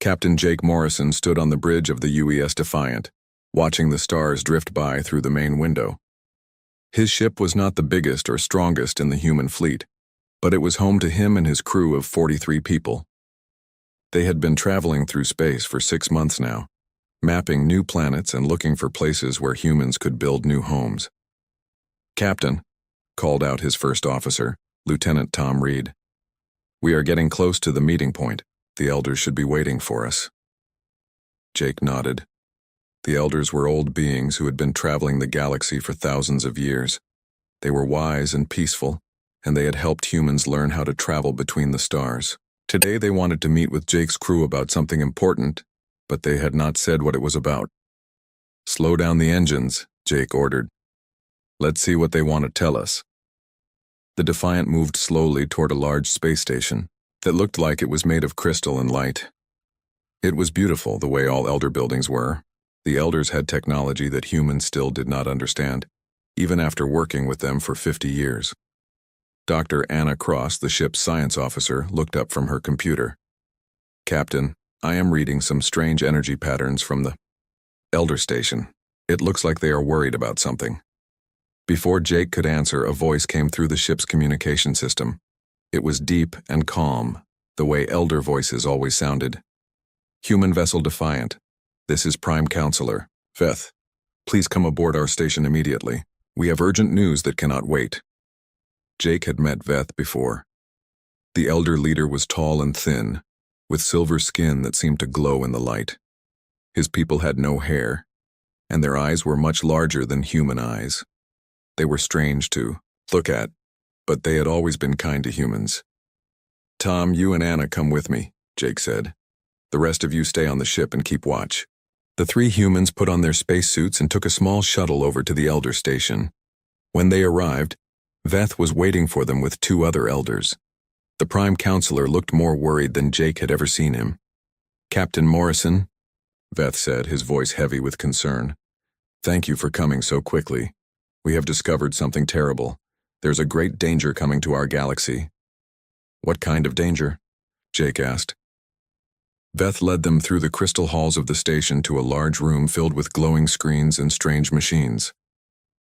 Captain Jake Morrison stood on the bridge of the UES Defiant, watching the stars drift by through the main window. His ship was not the biggest or strongest in the human fleet, but it was home to him and his crew of 43 people. They had been traveling through space for 6 months now, mapping new planets and looking for places where humans could build new homes. "Captain," called out his first officer, Lieutenant Tom Reed. "We are getting close to the meeting point. The elders should be waiting for us." Jake nodded. The elders were old beings who had been traveling the galaxy for thousands of years. They were wise and peaceful, and they had helped humans learn how to travel between the stars. Today they wanted to meet with Jake's crew about something important, but they had not said what it was about. "Slow down the engines," Jake ordered. "Let's see what they want to tell us." The Defiant moved slowly toward a large space station that looked like it was made of crystal and light. It was beautiful the way all elder buildings were. The elders had technology that humans still did not understand, even after working with them for 50 years. Dr. Anna Cross, the ship's science officer, looked up from her computer. "Captain, I am reading some strange energy patterns from the elder station. It looks like they are worried about something." Before Jake could answer, a voice came through the ship's communication system. It was deep and calm, the way elder voices always sounded. "Human vessel Defiant. This is Prime Counselor Veth. Please come aboard our station immediately. We have urgent news that cannot wait." Jake had met Veth before. The elder leader was tall and thin, with silver skin that seemed to glow in the light. His people had no hair, and their eyes were much larger than human eyes. They were strange to look at, but they had always been kind to humans. "Tom, you and Anna come with me," Jake said. "The rest of you stay on the ship and keep watch." The 3 humans put on their spacesuits and took a small shuttle over to the elder station. When they arrived, Veth was waiting for them with 2 other elders. The Prime Counselor looked more worried than Jake had ever seen him. "Captain Morrison," Veth said, his voice heavy with concern. "Thank you for coming so quickly. We have discovered something terrible. There's a great danger coming to our galaxy." "What kind of danger?" Jake asked. Veth led them through the crystal halls of the station to a large room filled with glowing screens and strange machines.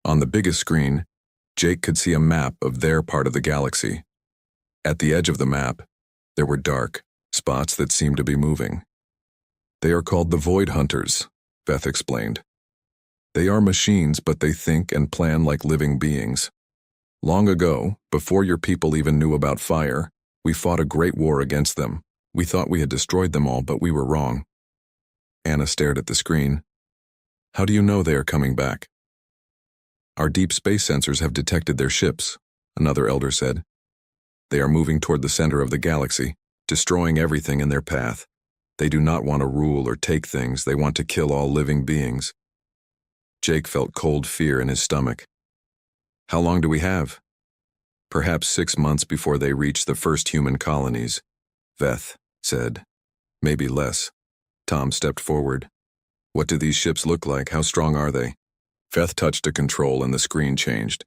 On the biggest screen, Jake could see a map of their part of the galaxy. At the edge of the map, there were dark spots that seemed to be moving. "They are called the Void Hunters," Veth explained. "They are machines, but they think and plan like living beings. Long ago, before your people even knew about fire, we fought a great war against them. We thought we had destroyed them all, but we were wrong." Anna stared at the screen. "How do you know they are coming back?" "Our deep space sensors have detected their ships," another elder said. "They are moving toward the center of the galaxy, destroying everything in their path. They do not want to rule or take things, they want to kill all living beings." Jake felt cold fear in his stomach. "How long do we have?" "Perhaps 6 months before they reach the first human colonies," Veth said. "Maybe less." Tom stepped forward. "What do these ships look like? How strong are they?" Veth touched a control and the screen changed.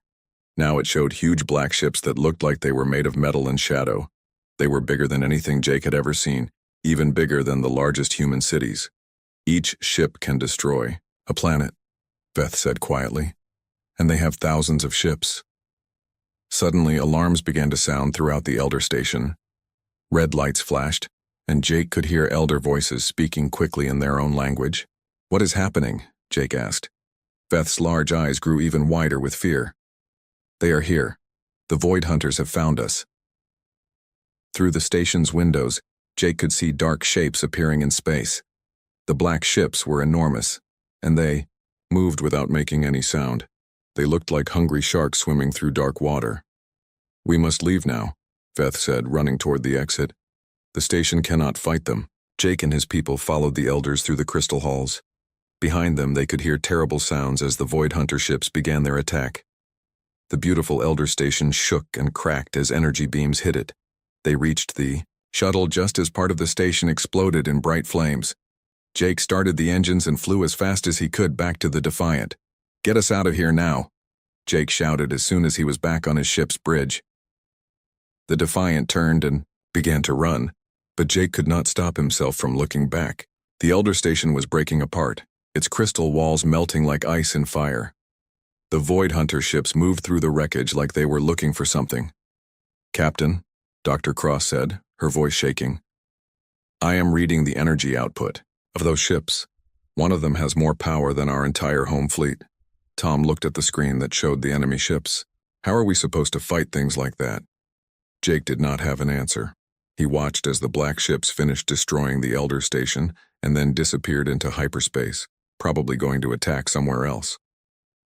Now it showed huge black ships that looked like they were made of metal and shadow. They were bigger than anything Jake had ever seen, even bigger than the largest human cities. "Each ship can destroy a planet," Veth said quietly. "And they have thousands of ships." Suddenly, alarms began to sound throughout the elder station. Red lights flashed, and Jake could hear elder voices speaking quickly in their own language. "What is happening?" Jake asked. Veth's large eyes grew even wider with fear. "They are here. The Void Hunters have found us." Through the station's windows, Jake could see dark shapes appearing in space. The black ships were enormous, and they moved without making any sound. They looked like hungry sharks swimming through dark water. "We must leave now," Veth said, running toward the exit. "The station cannot fight them." Jake and his people followed the elders through the crystal halls. Behind them, they could hear terrible sounds as the Void Hunter ships began their attack. The beautiful elder station shook and cracked as energy beams hit it. They reached the shuttle just as part of the station exploded in bright flames. Jake started the engines and flew as fast as he could back to the Defiant. "Get us out of here now," Jake shouted as soon as he was back on his ship's bridge. The Defiant turned and began to run, But Jake could not stop himself from looking back. The Elder Station was breaking apart, its crystal walls melting like ice in fire. The Void Hunter ships moved through the wreckage like they were looking for something. "Captain," Dr. Cross said, her voice shaking. "I am reading the energy output of those ships. One of them has more power than our entire home fleet." Tom looked at the screen that showed the enemy ships. "How are we supposed to fight things like that?" Jake did not have an answer. He watched as the black ships finished destroying the Elder Station and then disappeared into hyperspace, probably going to attack somewhere else.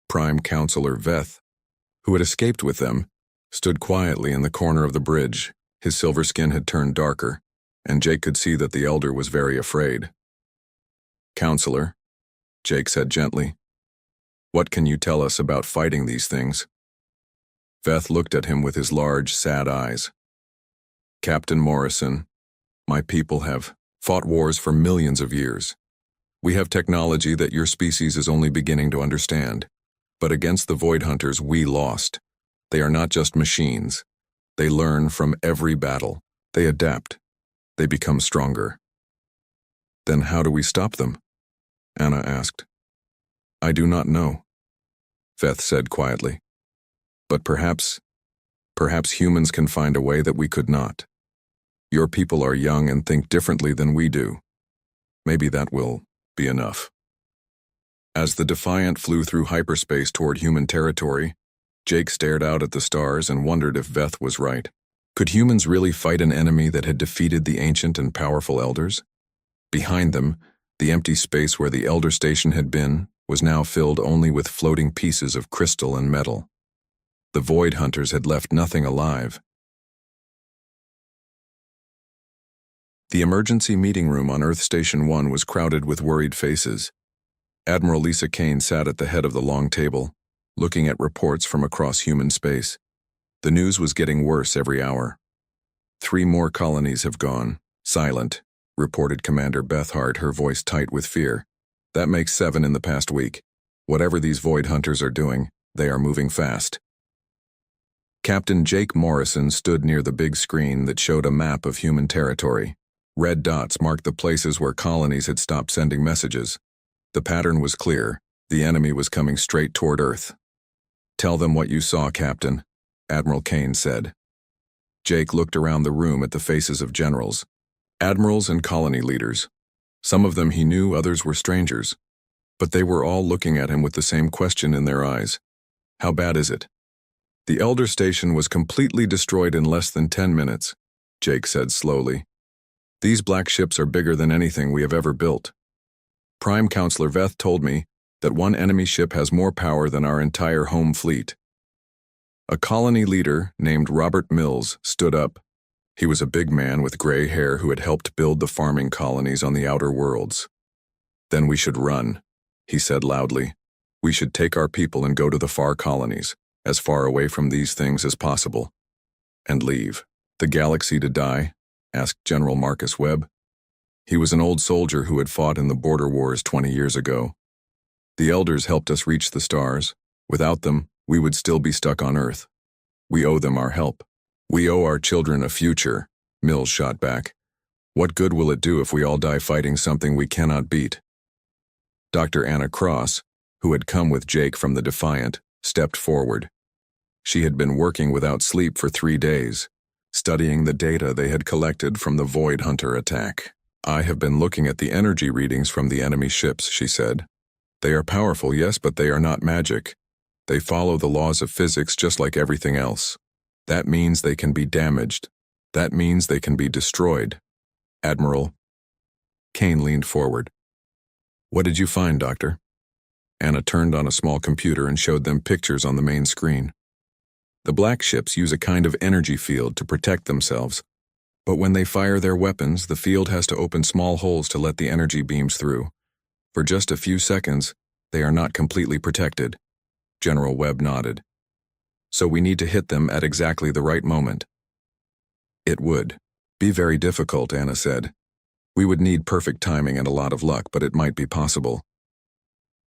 Prime Counselor Veth, who had escaped with them, stood quietly in the corner of the bridge. His silver skin had turned darker, and Jake could see that the Elder was very afraid. "Counselor," Jake said gently, "what can you tell us about fighting these things?" Veth looked at him with his large, sad eyes. "Captain Morrison, my people have fought wars for millions of years. We have technology that your species is only beginning to understand. But against the Void Hunters, we lost. They are not just machines. They learn from every battle. They adapt. They become stronger." "Then how do we stop them?" Anna asked. "I do not know," Veth said quietly. "But perhaps humans can find a way that we could not. Your people are young and think differently than we do. Maybe that will be enough." As the Defiant flew through hyperspace toward human territory, Jake stared out at the stars and wondered if Veth was right. Could humans really fight an enemy that had defeated the ancient and powerful elders? Behind them, the empty space where the Elder Station had been was now filled only with floating pieces of crystal and metal. The Void Hunters had left nothing alive. The emergency meeting room on Earth Station 1 was crowded with worried faces. Admiral Lisa Kane sat at the head of the long table, looking at reports from across human space. The news was getting worse every hour. 3 more colonies have gone silent, reported Commander Bethhart, her voice tight with fear. That makes 7 in the past week. Whatever these Void Hunters are doing, they are moving fast. Captain Jake Morrison stood near the big screen that showed a map of human territory. Red dots marked the places where colonies had stopped sending messages. The pattern was clear. The enemy was coming straight toward Earth. "Tell them what you saw, Captain," Admiral Kane said. Jake looked around the room at the faces of generals, admirals and colony leaders. Some of them he knew, others were strangers. But they were all looking at him with the same question in their eyes. "How bad is it?" "The Elder Station was completely destroyed in less than 10 minutes, Jake said slowly. "These black ships are bigger than anything we have ever built. Prime Counselor Veth told me that one enemy ship has more power than our entire home fleet." A colony leader named Robert Mills stood up. He was a big man with gray hair who had helped build the farming colonies on the outer worlds. "Then we should run," he said loudly. "We should take our people and go to the far colonies, as far away from these things as possible. And leave." "The galaxy to die?" asked General Marcus Webb. He was an old soldier who had fought in the border wars 20 years ago. "The elders helped us reach the stars. Without them, we would still be stuck on Earth. We owe them our help." "We owe our children a future," Mills shot back. "What good will it do if we all die fighting something we cannot beat?" Dr. Anna Cross, who had come with Jake from the Defiant, stepped forward. She had been working without sleep for 3 days, studying the data they had collected from the Void Hunter attack. "I have been looking at the energy readings from the enemy ships," she said. "They are powerful, yes, but they are not magic. They follow the laws of physics just like everything else. That means they can be damaged. That means they can be destroyed." "Admiral." Kane leaned forward. "What did you find, Doctor?" Anna turned on a small computer and showed them pictures on the main screen. "The black ships use a kind of energy field to protect themselves. But when they fire their weapons, the field has to open small holes to let the energy beams through. For just a few seconds, they are not completely protected." General Webb nodded. "So we need to hit them at exactly the right moment." "It would be very difficult," Anna said. "We would need perfect timing and a lot of luck, but it might be possible."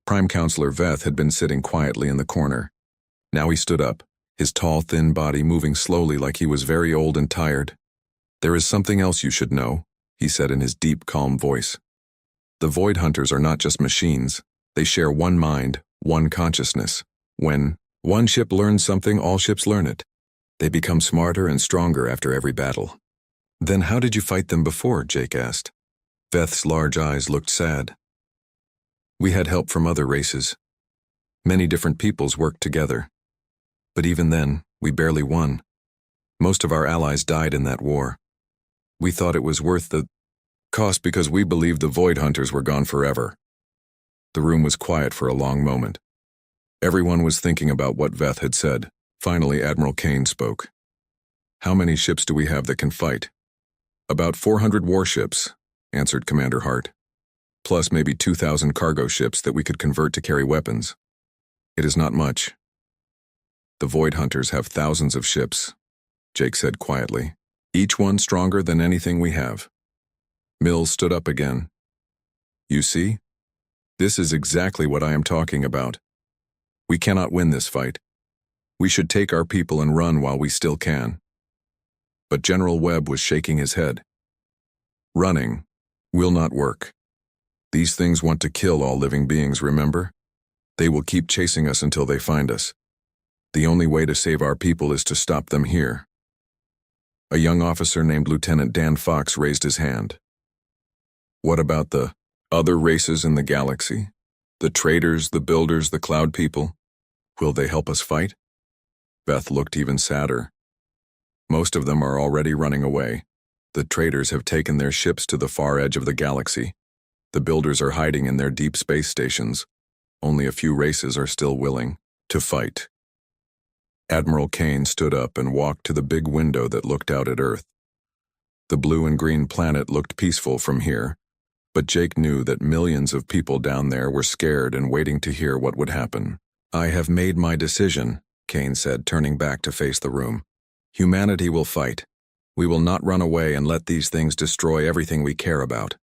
Prime Counselor Veth had been sitting quietly in the corner. Now he stood up, his tall, thin body moving slowly like he was very old and tired. "There is something else you should know," he said in his deep, calm voice. The Void Hunters are not just machines. They share one mind, one consciousness. When one ship learns something, all ships learn it. They become smarter and stronger after every battle. Then how did you fight them before? Jake asked. Veth's large eyes looked sad. We had help from other races. Many different peoples worked together. But even then, we barely won. Most of our allies died in that war. We thought it was worth the cost because we believed the Void Hunters were gone forever. The room was quiet for a long moment. Everyone was thinking about what Veth had said. Finally, Admiral Kane spoke. How many ships do we have that can fight? About 400 warships, answered Commander Hart. Plus maybe 2,000 cargo ships that we could convert to carry weapons. It is not much. The Void Hunters have thousands of ships, Jake said quietly, each one stronger than anything we have. Mills stood up again. You see? This is exactly what I am talking about. We cannot win this fight. We should take our people and run while we still can. But General Webb was shaking his head. Running will not work. These things want to kill all living beings, remember? They will keep chasing us until they find us. The only way to save our people is to stop them here. A young officer named Lieutenant Dan Fox raised his hand. What about the other races in the galaxy? The traders, the builders, the cloud people? Will they help us fight? Veth looked even sadder. Most of them are already running away. The traders have taken their ships to the far edge of the galaxy. The builders are hiding in their deep space stations. Only a few races are still willing to fight. Admiral Kane stood up and walked to the big window that looked out at Earth. The blue and green planet looked peaceful from here, but Jake knew that millions of people down there were scared and waiting to hear what would happen. I have made my decision, Kane said, turning back to face the room. Humanity will fight. We will not run away and let these things destroy everything we care about.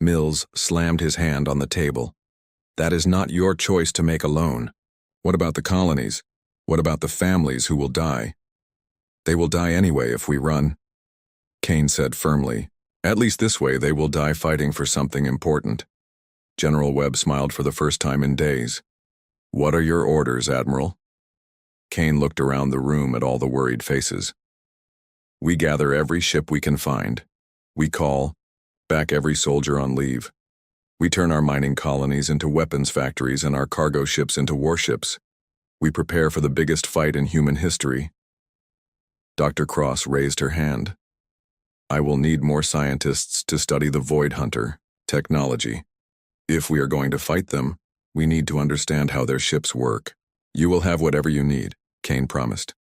Mills slammed his hand on the table. That is not your choice to make alone. What about the colonies? What about the families who will die? They will die anyway if we run, Kane said firmly. At least this way they will die fighting for something important. General Webb smiled for the first time in days. What are your orders, Admiral? Kane looked around the room at all the worried faces. We gather every ship we can find. We call back every soldier on leave. We turn our mining colonies into weapons factories and our cargo ships into warships. We prepare for the biggest fight in human history. Dr. Cross raised her hand. I will need more scientists to study the Void Hunter technology. If we are going to fight them, we need to understand how their ships work. You will have whatever you need, Kane promised.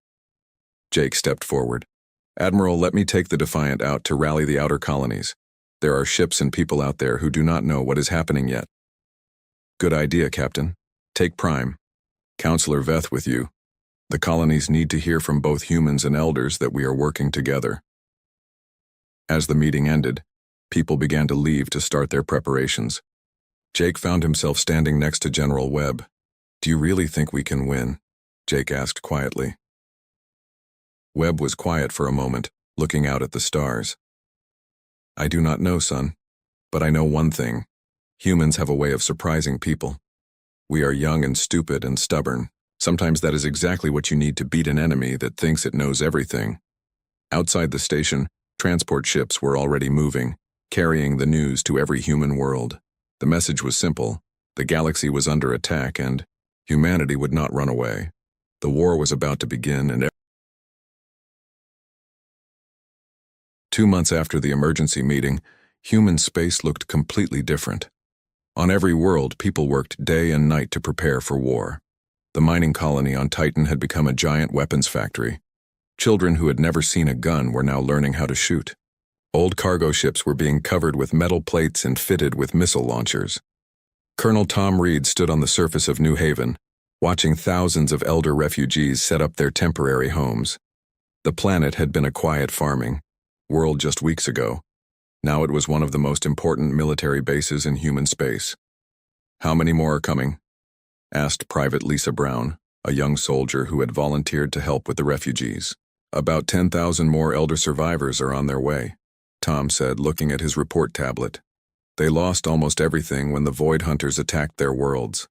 Jake stepped forward. Admiral, let me take the Defiant out to rally the outer colonies. There are ships and people out there who do not know what is happening yet. Good idea, Captain. Take Prime. Counselor Veth with you. The colonies need to hear from both humans and elders that we are working together. As the meeting ended, people began to leave to start their preparations. Jake found himself standing next to General Webb. Do you really think we can win? Jake asked quietly. Webb was quiet for a moment, looking out at the stars. I do not know, son, but I know one thing. Humans have a way of surprising people. We are young and stupid and stubborn. Sometimes that is exactly what you need to beat an enemy that thinks it knows everything. Outside the station, transport ships were already moving, carrying the news to every human world. The message was simple. The galaxy was under attack and humanity would not run away. The war was about to begin and 2 months after the emergency meeting, human space looked completely different. On every world, people worked day and night to prepare for war. The mining colony on Titan had become a giant weapons factory. Children who had never seen a gun were now learning how to shoot. Old cargo ships were being covered with metal plates and fitted with missile launchers. Colonel Tom Reed stood on the surface of New Haven, watching thousands of elder refugees set up their temporary homes. The planet had been a quiet farming world just weeks ago. Now it was one of the most important military bases in human space. How many more are coming? Asked Private Lisa Brown, a young soldier who had volunteered to help with the refugees. About 10,000 more elder survivors are on their way. Tom said, looking at his report tablet. They lost almost everything when the Void Hunters attacked their worlds.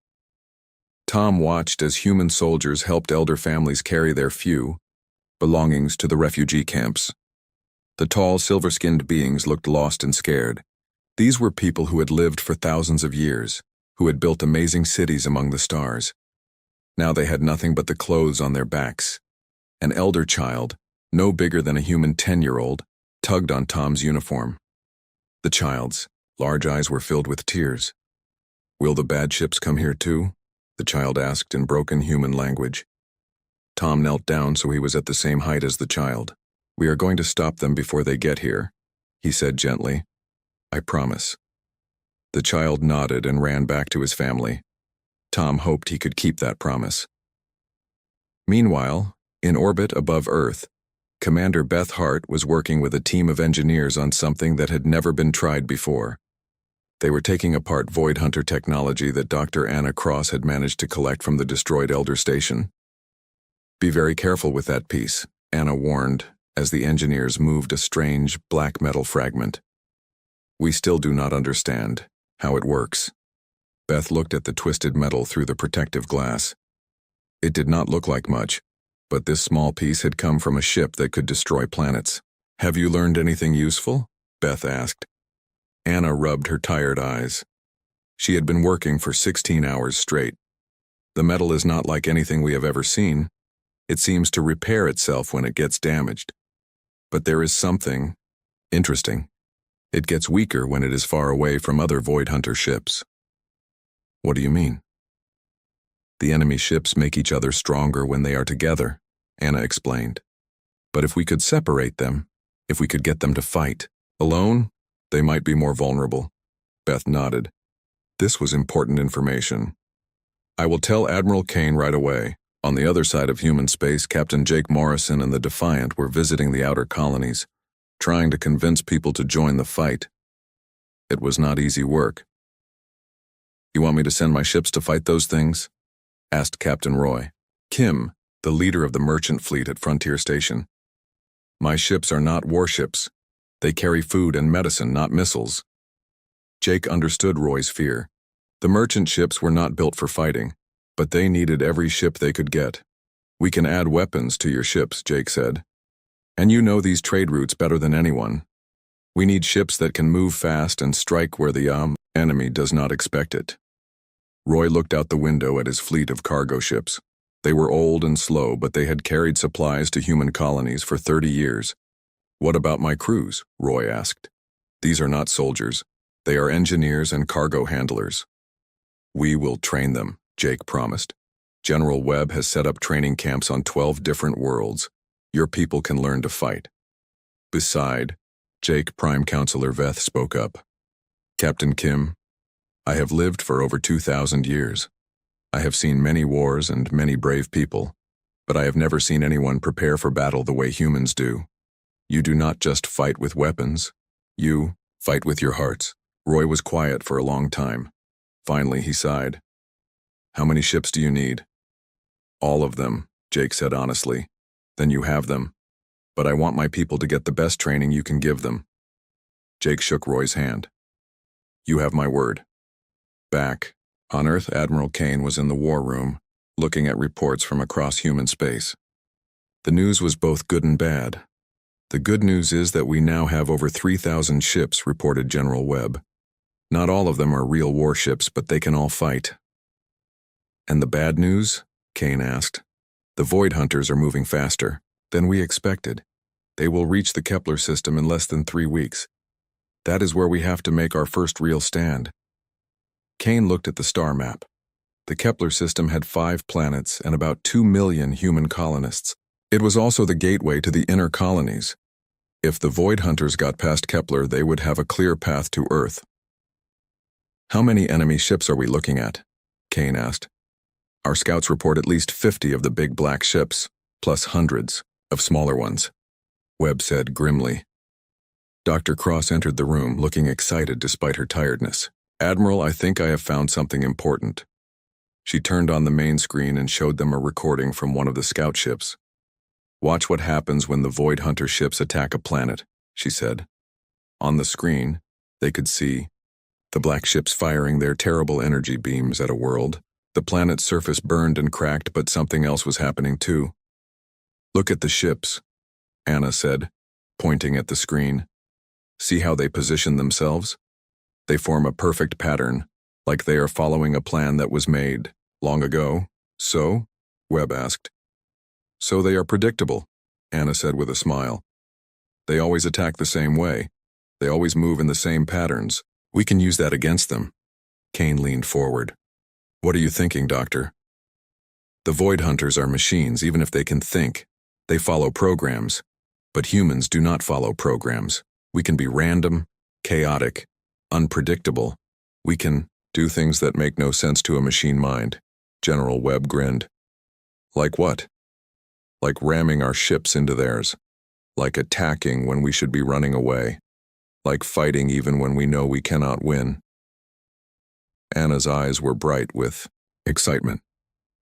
Tom watched as human soldiers helped elder families carry their few belongings to the refugee camps. The tall, silver-skinned beings looked lost and scared. These were people who had lived for thousands of years, who had built amazing cities among the stars. Now they had nothing but the clothes on their backs. An elder child, no bigger than a human 10-year-old, tugged on Tom's uniform. The child's large eyes were filled with tears. "Will the bad ships come here too?" the child asked in broken human language. Tom knelt down so he was at the same height as the child. "We are going to stop them before they get here," he said gently. "I promise." The child nodded and ran back to his family. Tom hoped he could keep that promise. Meanwhile, in orbit above Earth, Commander Beth Hart was working with a team of engineers on something that had never been tried before. They were taking apart Void Hunter technology that Dr. Anna Cross had managed to collect from the destroyed Elder Station. "Be very careful with that piece," Anna warned, as the engineers moved a strange black metal fragment. "We still do not understand how it works." Beth looked at the twisted metal through the protective glass. It did not look like much, but this small piece had come from a ship that could destroy planets. "Have you learned anything useful?" Beth asked. Anna rubbed her tired eyes. She had been working for 16 hours straight. "The metal is not like anything we have ever seen. It seems to repair itself when it gets damaged. But there is something interesting. It gets weaker when it is far away from other Void Hunter ships." "What do you mean?" "The enemy ships make each other stronger when they are together," Anna explained. "But if we could separate them, if we could get them to fight alone, they might be more vulnerable." Beth nodded. This was important information. "I will tell Admiral Kane right away." On the other side of human space, Captain Jake Morrison and the Defiant were visiting the outer colonies, trying to convince people to join the fight. It was not easy work. "You want me to send my ships to fight those things?" asked Captain Roy. Kim, the leader of the merchant fleet at Frontier Station. "My ships are not warships. They carry food and medicine, not missiles." Jake understood Roy's fear. The merchant ships were not built for fighting, but they needed every ship they could get. "We can add weapons to your ships," Jake said. "And you know these trade routes better than anyone. We need ships that can move fast and strike where the enemy does not expect it." Roy looked out the window at his fleet of cargo ships. They were old and slow, but they had carried supplies to human colonies for 30 years. "What about my crews?" Roy asked. "These are not soldiers. They are engineers and cargo handlers." "We will train them," Jake promised. "General Webb has set up training camps on 12 different worlds. Your people can learn to fight." Beside, Jake Prime Counselor Veth spoke up. "Captain Kim, I have lived for over 2,000 years. I have seen many wars and many brave people, but I have never seen anyone prepare for battle the way humans do. You do not just fight with weapons. You fight with your hearts." Roy was quiet for a long time. Finally, he sighed. "How many ships do you need?" "All of them," Jake said honestly. "Then you have them. But I want my people to get the best training you can give them." Jake shook Roy's hand. "You have my word." Back on Earth, Admiral Kane was in the war room, looking at reports from across human space. The news was both good and bad. "The good news is that we now have over 3,000 ships," reported General Webb. "Not all of them are real warships, but they can all fight." "And the bad news?" Kane asked. "The Void Hunters are moving faster than we expected. They will reach the Kepler system in less than 3 weeks. That is where we have to make our first real stand." Kane looked at the star map. The Kepler system had 5 planets and about 2 million human colonists. It was also the gateway to the inner colonies. If the Void Hunters got past Kepler, they would have a clear path to Earth. "How many enemy ships are we looking at?" Kane asked. "Our scouts report at least 50 of the big black ships, plus hundreds of smaller ones," Webb said grimly. Dr. Cross entered the room, looking excited despite her tiredness. "Admiral, I think I have found something important." She turned on the main screen and showed them a recording from one of the scout ships. "Watch what happens when the Void Hunter ships attack a planet," she said. On the screen, they could see the black ships firing their terrible energy beams at a world. The planet's surface burned and cracked, but something else was happening too. "Look at the ships," Anna said, pointing at the screen. "See how they position themselves? They form a perfect pattern, like they are following a plan that was made long ago." "So?" Webb asked. "So they are predictable," Anna said with a smile. "They always attack the same way. They always move in the same patterns. We can use that against them." Kane leaned forward. "What are you thinking, Doctor?" "The Void Hunters are machines, even if they can think. They follow programs. But humans do not follow programs. We can be random, chaotic, unpredictable. We can do things that make no sense to a machine mind." General Webb grinned. "Like what?" "Like ramming our ships into theirs. Like attacking when we should be running away. Like fighting even when we know we cannot win." Anna's eyes were bright with excitement.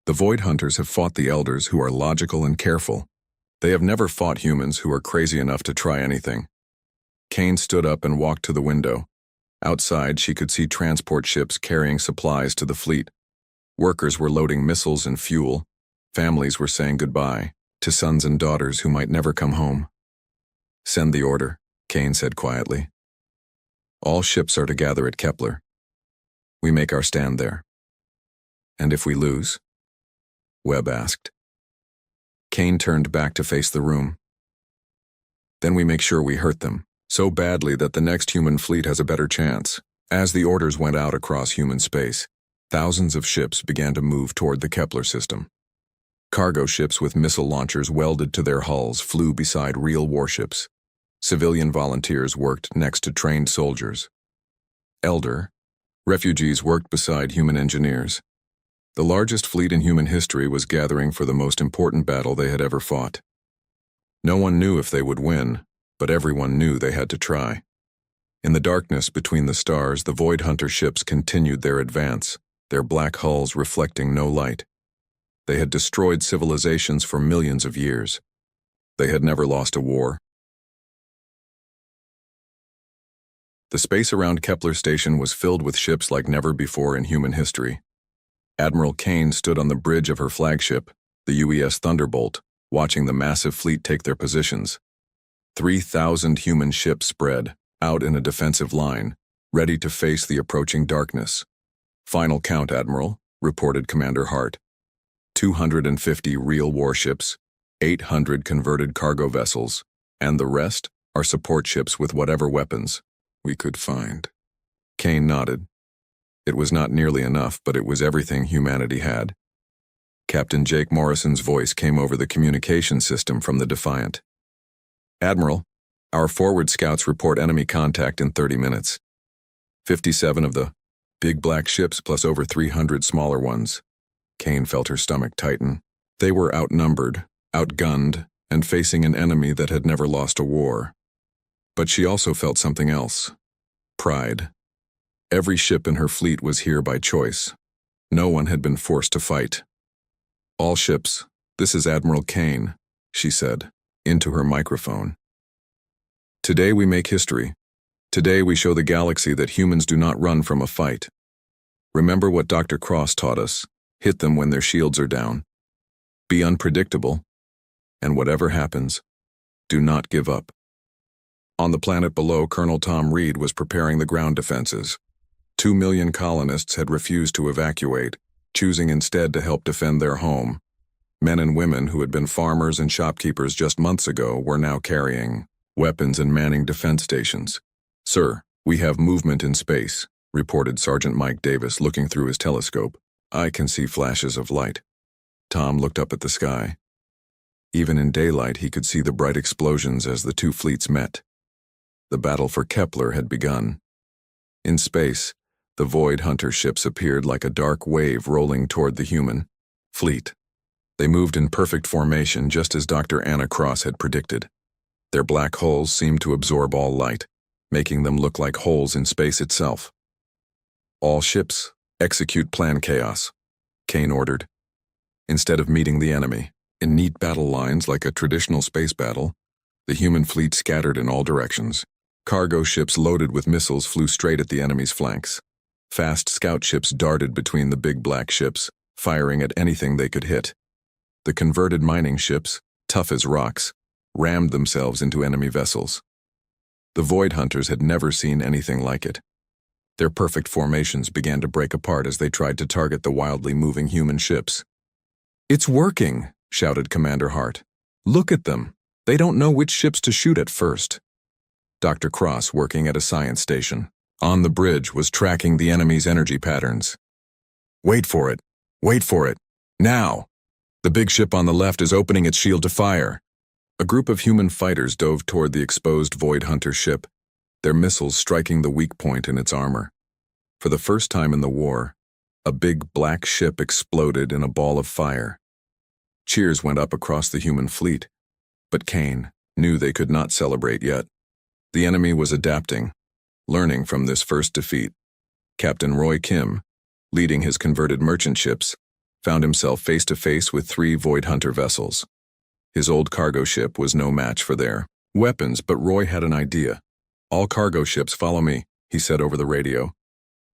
"The Void Hunters have fought the Elders, who are logical and careful. They have never fought humans who are crazy enough to try anything." Kane stood up and walked to the window. Outside, she could see transport ships carrying supplies to the fleet. Workers were loading missiles and fuel. Families were saying goodbye to sons and daughters who might never come home. "Send the order," Kane said quietly. "All ships are to gather at Kepler. We make our stand there." "And if we lose?" Webb asked. Kane turned back to face the room. "Then we make sure we hurt them, so badly that the next human fleet has a better chance." As the orders went out across human space, thousands of ships began to move toward the Kepler system. Cargo ships with missile launchers welded to their hulls flew beside real warships. Civilian volunteers worked next to trained soldiers. Refugees worked beside human engineers. The largest fleet in human history was gathering for the most important battle they had ever fought. No one knew if they would win, but everyone knew they had to try. In the darkness between the stars, the Void Hunter ships continued their advance, their black hulls reflecting no light. They had destroyed civilizations for millions of years. They had never lost a war. The space around Kepler Station was filled with ships like never before in human history. Admiral Kane stood on the bridge of her flagship, the UES Thunderbolt, watching the massive fleet take their positions. 3,000 human ships spread out in a defensive line, ready to face the approaching darkness. "Final count, Admiral," reported Commander Hart. 250 real warships, 800 converted cargo vessels, and the rest are support ships with whatever weapons we could find. Kane nodded. It was not nearly enough, but it was everything humanity had. Captain Jake Morrison's voice came over the communication system from the Defiant. "Admiral, our forward scouts report enemy contact in 30 minutes. 57 of the big black ships plus over 300 smaller ones." Kane felt her stomach tighten. They were outnumbered, outgunned, and facing an enemy that had never lost a war. But she also felt something else. Pride. Every ship in her fleet was here by choice. No one had been forced to fight. "All ships, this is Admiral Kane," she said, into her microphone. "Today we make history. Today we show the galaxy that humans do not run from a fight. Remember what Dr. Cross taught us. Hit them when their shields are down. Be unpredictable. And whatever happens, do not give up." On the planet below, Colonel Tom Reed was preparing the ground defenses. 2 million colonists had refused to evacuate, choosing instead to help defend their home. Men and women who had been farmers and shopkeepers just months ago were now carrying weapons and manning defense stations. "Sir, we have movement in space," reported Sergeant Mike Davis, looking through his telescope. "I can see flashes of light." Tom looked up at the sky. Even in daylight, he could see the bright explosions as the two fleets met. The battle for Kepler had begun. In space, the Void Hunter ships appeared like a dark wave rolling toward the human fleet. They moved in perfect formation, just as Dr. Anna Cross had predicted. Their black holes seemed to absorb all light, making them look like holes in space itself. "All ships, execute Plan Chaos," Kane ordered. Instead of meeting the enemy in neat battle lines like a traditional space battle, the human fleet scattered in all directions. Cargo ships loaded with missiles flew straight at the enemy's flanks. Fast scout ships darted between the big black ships, firing at anything they could hit. The converted mining ships, tough as rocks, rammed themselves into enemy vessels. The Void Hunters had never seen anything like it. Their perfect formations began to break apart as they tried to target the wildly moving human ships. "It's working!" shouted Commander Hart. "Look at them! They don't know which ships to shoot at first." Dr. Cross, working at a science station on the bridge, was tracking the enemy's energy patterns. "Wait for it! Wait for it! Now! The big ship on the left is opening its shield to fire." A group of human fighters dove toward the exposed Void Hunter ship, their missiles striking the weak point in its armor. For the first time in the war, a big black ship exploded in a ball of fire. Cheers went up across the human fleet, but Kane knew they could not celebrate yet. The enemy was adapting, learning from this first defeat. Captain Roy Kim, leading his converted merchant ships, found himself face to face with 3 Void Hunter vessels. His old cargo ship was no match for their weapons, but Roy had an idea. "All cargo ships follow me," he said over the radio.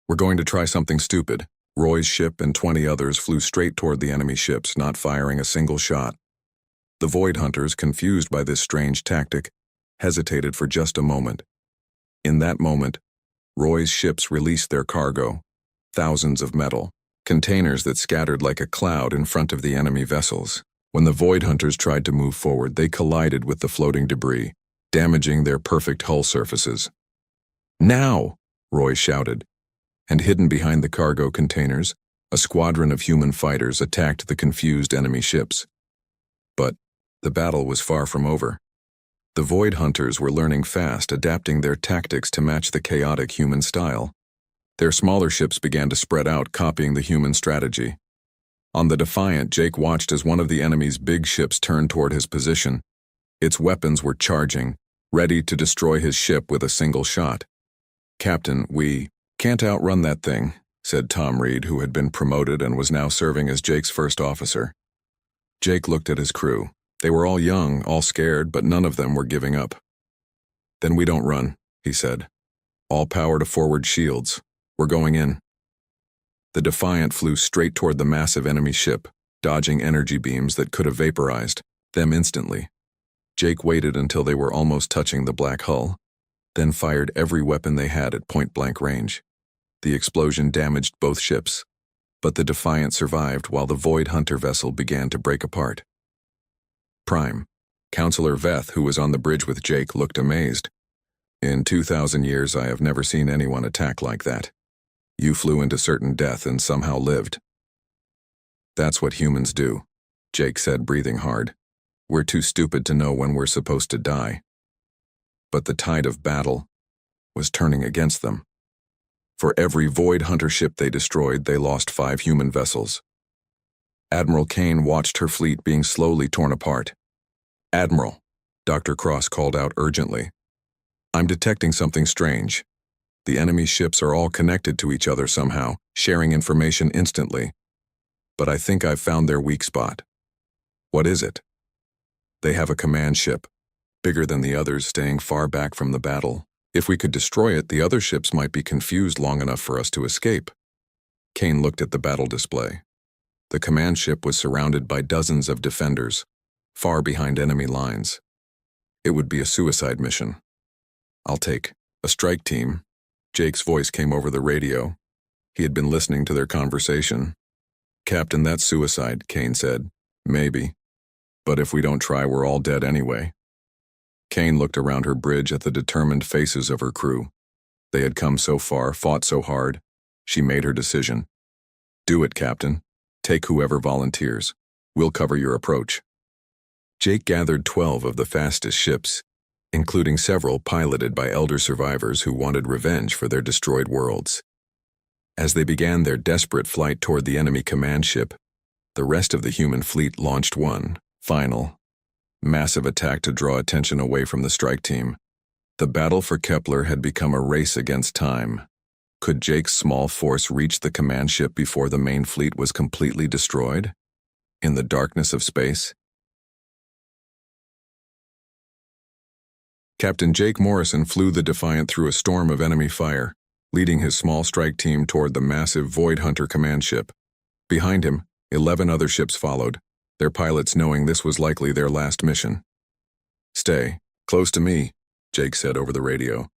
"We're going to try something stupid." Roy's ship and 20 others flew straight toward the enemy ships, not firing a single shot. The Void Hunters, confused by this strange tactic, hesitated for just a moment. In that moment, Roy's ships released their cargo, thousands of metal containers that scattered like a cloud in front of the enemy vessels. When the Void Hunters tried to move forward, they collided with the floating debris, damaging their perfect hull surfaces. "Now!" Roy shouted, and hidden behind the cargo containers, a squadron of human fighters attacked the confused enemy ships. But the battle was far from over. The Void Hunters were learning fast, adapting their tactics to match the chaotic human style. Their smaller ships began to spread out, copying the human strategy. On the Defiant, Jake watched as one of the enemy's big ships turned toward his position. Its weapons were charging, ready to destroy his ship with a single shot. "Captain, we can't outrun that thing," said Tom Reed, who had been promoted and was now serving as Jake's first officer. Jake looked at his crew. They were all young, all scared, but none of them were giving up. "Then we don't run," he said. "All power to forward shields. We're going in." The Defiant flew straight toward the massive enemy ship, dodging energy beams that could have vaporized them instantly. Jake waited until they were almost touching the black hull, then fired every weapon they had at point-blank range. The explosion damaged both ships, but the Defiant survived while the Void Hunter vessel began to break apart. Prime, Counselor Veth, who was on the bridge with Jake, looked amazed. "In 2,000 years, I have never seen anyone attack like that. You flew into certain death and somehow lived." "That's what humans do," Jake said, breathing hard. "We're too stupid to know when we're supposed to die." But the tide of battle was turning against them. For every Void Hunter ship they destroyed, they lost 5 human vessels. Admiral Kane watched her fleet being slowly torn apart. "Admiral," Dr. Cross called out urgently, "I'm detecting something strange. The enemy ships are all connected to each other somehow, sharing information instantly. But I think I've found their weak spot." "What is it?" "They have a command ship, bigger than the others, staying far back from the battle. If we could destroy it, the other ships might be confused long enough for us to escape." Kane looked at the battle display. The command ship was surrounded by dozens of defenders, far behind enemy lines. It would be a suicide mission. "I'll take a strike team." Jake's voice came over the radio. He had been listening to their conversation. "Captain, that's suicide," Kane said. "Maybe. But if we don't try, we're all dead anyway." Kane looked around her bridge at the determined faces of her crew. They had come so far, fought so hard. She made her decision. "Do it, Captain. Take whoever volunteers. We'll cover your approach." Jake gathered 12 of the fastest ships, including several piloted by elder survivors who wanted revenge for their destroyed worlds. As they began their desperate flight toward the enemy command ship, the rest of the human fleet launched one final, massive attack to draw attention away from the strike team. The battle for Kepler had become a race against time. Could Jake's small force reach the command ship before the main fleet was completely destroyed? In the darkness of space, Captain Jake Morrison flew the Defiant through a storm of enemy fire, leading his small strike team toward the massive Void Hunter command ship. Behind him, 11 other ships followed, their pilots knowing this was likely their last mission. "Stay close to me," Jake said over the radio.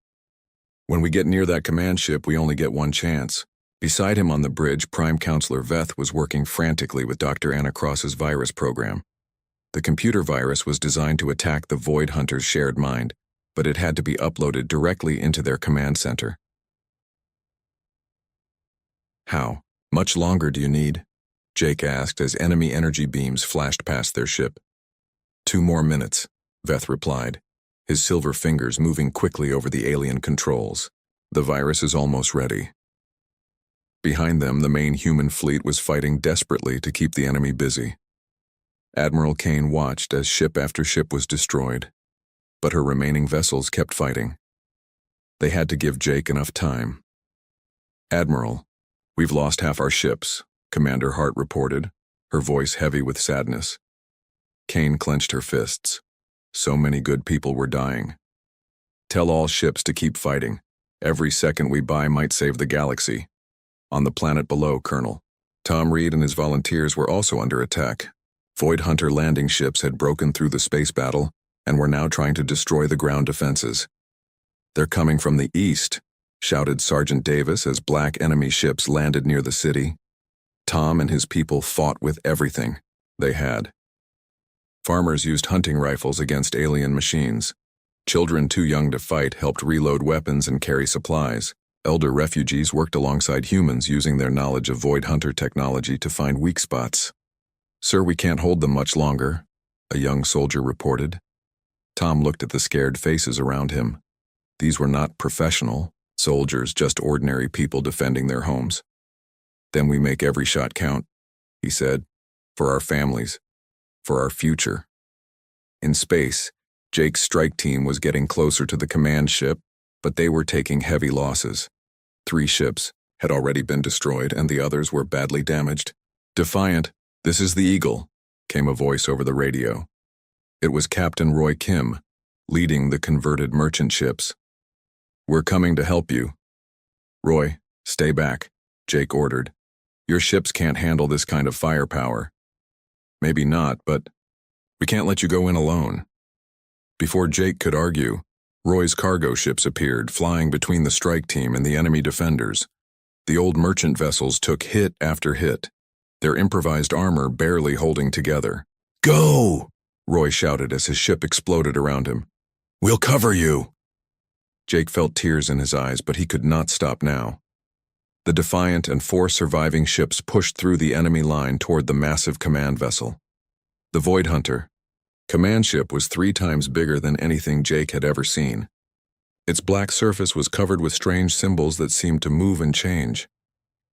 "When we get near that command ship, we only get one chance." Beside him on the bridge, Prime Counselor Veth was working frantically with Dr. Anna Cross's virus program. The computer virus was designed to attack the Void Hunter's shared mind, but it had to be uploaded directly into their command center. "How much longer do you need?" Jake asked as enemy energy beams flashed past their ship. "2 more minutes," Veth replied, his silver fingers moving quickly over the alien controls. "The virus is almost ready." Behind them, the main human fleet was fighting desperately to keep the enemy busy. Admiral Kane watched as ship after ship was destroyed, but her remaining vessels kept fighting. They had to give Jake enough time. "Admiral, we've lost half our ships," Commander Hart reported, her voice heavy with sadness. Kane clenched her fists. So many good people were dying. "Tell all ships to keep fighting. Every second we buy might save the galaxy." On the planet below, Colonel. Tom Reed and his volunteers were also under attack. Void Hunter landing ships had broken through the space battle and were now trying to destroy the ground defenses. "They're coming from the east," shouted Sergeant Davis as black enemy ships landed near the city. Tom and his people fought with everything they had. Farmers used hunting rifles against alien machines. Children too young to fight helped reload weapons and carry supplies. Elder refugees worked alongside humans using their knowledge of Void Hunter technology to find weak spots. "Sir, we can't hold them much longer," a young soldier reported. Tom looked at the scared faces around him. These were not professional soldiers, just ordinary people defending their homes. "Then we make every shot count," he said, "for our families, for our future." In space, Jake's strike team was getting closer to the command ship, but they were taking heavy losses. 3 ships had already been destroyed and the others were badly damaged. "Defiant, this is the Eagle," came a voice over the radio. It was Captain Roy Kim, leading the converted merchant ships. "We're coming to help you." "Roy, stay back," Jake ordered. "Your ships can't handle this kind of firepower." "Maybe not, but we can't let you go in alone." Before Jake could argue, Roy's cargo ships appeared, flying between the strike team and the enemy defenders. The old merchant vessels took hit after hit, their improvised armor barely holding together. "Go!" Roy shouted as his ship exploded around him. "We'll cover you!" Jake felt tears in his eyes, but he could not stop now. The Defiant and 4 surviving ships pushed through the enemy line toward the massive command vessel. The Void Hunter command ship was 3 times bigger than anything Jake had ever seen. Its black surface was covered with strange symbols that seemed to move and change.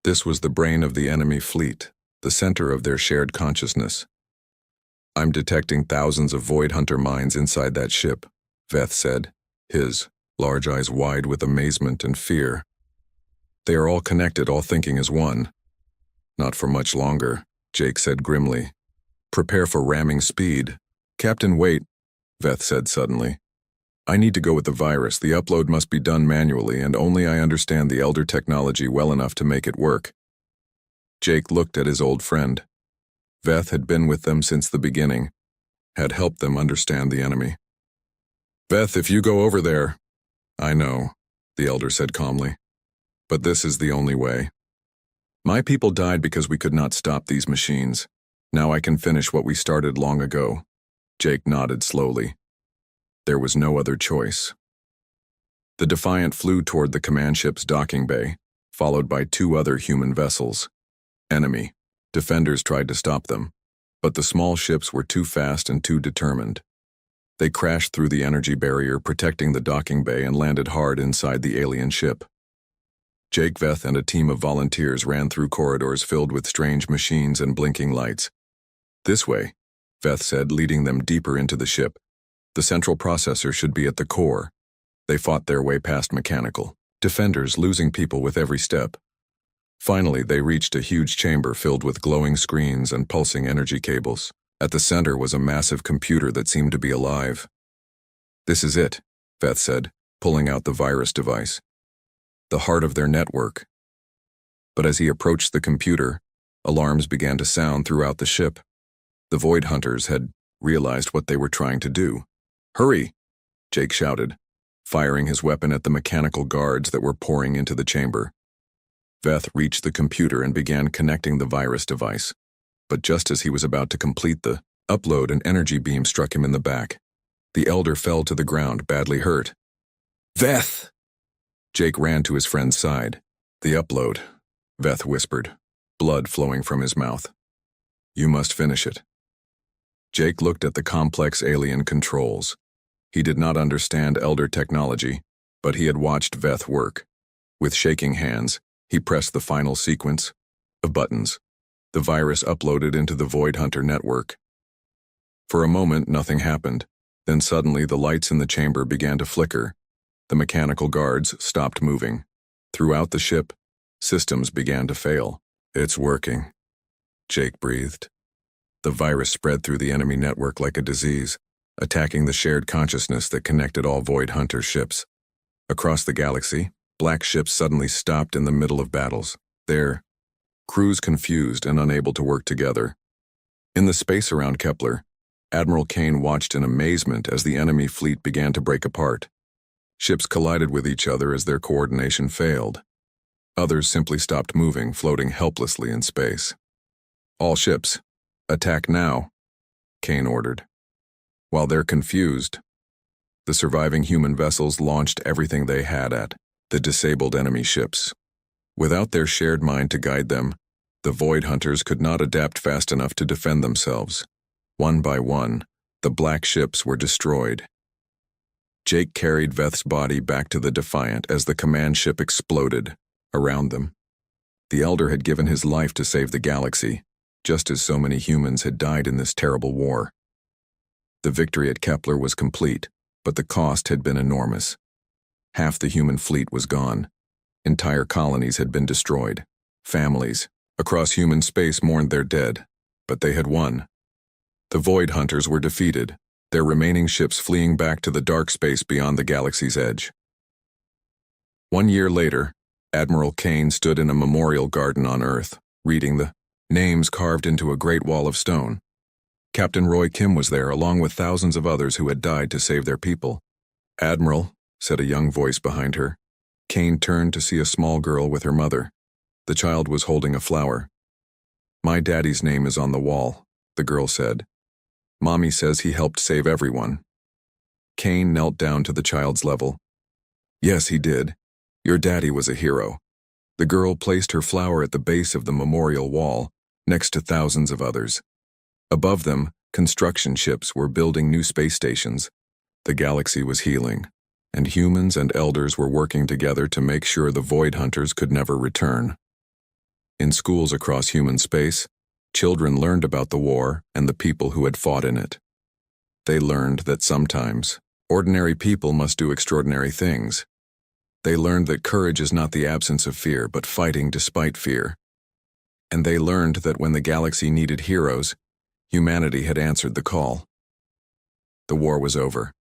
This was the brain of the enemy fleet, the center of their shared consciousness. "I'm detecting thousands of Void Hunter minds inside that ship," Veth said, his large eyes wide with amazement and fear. "They are all connected, all thinking as one." "Not for much longer," Jake said grimly. "Prepare for ramming speed." "Captain, wait," Veth said suddenly. "I need to go with the virus. The upload must be done manually, and only I understand the Elder technology well enough to make it work." Jake looked at his old friend. Veth had been with them since the beginning, had helped them understand the enemy. "Veth, if you go over there—" "I know," the Elder said calmly. "But this is the only way. My people died because we could not stop these machines. Now I can finish what we started long ago." Jake nodded slowly. There was no other choice. The Defiant flew toward the command ship's docking bay, followed by 2 other human vessels. Enemy defenders tried to stop them, but the small ships were too fast and too determined. They crashed through the energy barrier protecting the docking bay and landed hard inside the alien ship. Jake, Veth, and a team of volunteers ran through corridors filled with strange machines and blinking lights. "This way," Veth said, leading them deeper into the ship. "The central processor should be at the core." They fought their way past mechanical defenders, losing people with every step. Finally, they reached a huge chamber filled with glowing screens and pulsing energy cables. At the center was a massive computer that seemed to be alive. "This is it," Veth said, pulling out the virus device. The heart of their network. But as he approached the computer, alarms began to sound throughout the ship. The Void Hunters had realized what they were trying to do. "Hurry!" Jake shouted, firing his weapon at the mechanical guards that were pouring into the chamber. Veth reached the computer and began connecting the virus device. But just as he was about to complete the upload, an energy beam struck him in the back. The Elder fell to the ground, badly hurt. "Veth!" Jake ran to his friend's side. "The upload," Veth whispered, blood flowing from his mouth. "You must finish it." Jake looked at the complex alien controls. He did not understand Elder technology, but he had watched Veth work. With shaking hands, he pressed the final sequence of buttons. The virus uploaded into the Void Hunter network. For a moment, nothing happened. Then suddenly the lights in the chamber began to flicker. The mechanical guards stopped moving. Throughout the ship, systems began to fail. "It's working," Jake breathed. The virus spread through the enemy network like a disease, attacking the shared consciousness that connected all Void Hunter ships. Across the galaxy, black ships suddenly stopped in the middle of battles, their crews confused and unable to work together. In the space around Kepler, Admiral Kane watched in amazement as the enemy fleet began to break apart. Ships collided with each other as their coordination failed. Others simply stopped moving, floating helplessly in space. "All ships, attack now," Kane ordered. While they're confused, the surviving human vessels launched everything they had at the disabled enemy ships. Without their shared mind to guide them, the Void Hunters could not adapt fast enough to defend themselves. One by one, the black ships were destroyed. Jake carried Veth's body back to the Defiant as the command ship exploded around them. The Elder had given his life to save the galaxy, just as so many humans had died in this terrible war. The victory at Kepler was complete, but the cost had been enormous. Half the human fleet was gone. Entire colonies had been destroyed. Families across human space mourned their dead, but they had won. The Void Hunters were defeated, their remaining ships fleeing back to the dark space beyond the galaxy's edge. 1 year later, Admiral Kane stood in a memorial garden on Earth, reading the names carved into a great wall of stone. Captain Roy Kim was there, along with thousands of others who had died to save their people. "Admiral," said a young voice behind her. Kane turned to see a small girl with her mother. The child was holding a flower. "My daddy's name is on the wall," the girl said. "Mommy says he helped save everyone." Kane knelt down to the child's level. "Yes, he did. Your daddy was a hero." The girl placed her flower at the base of the memorial wall, next to thousands of others. Above them, construction ships were building new space stations. The galaxy was healing, and humans and elders were working together to make sure the Void Hunters could never return. In schools across human space, children learned about the war and the people who had fought in it. They learned that sometimes, ordinary people must do extraordinary things. They learned that courage is not the absence of fear, but fighting despite fear. And they learned that when the galaxy needed heroes, humanity had answered the call. The war was over,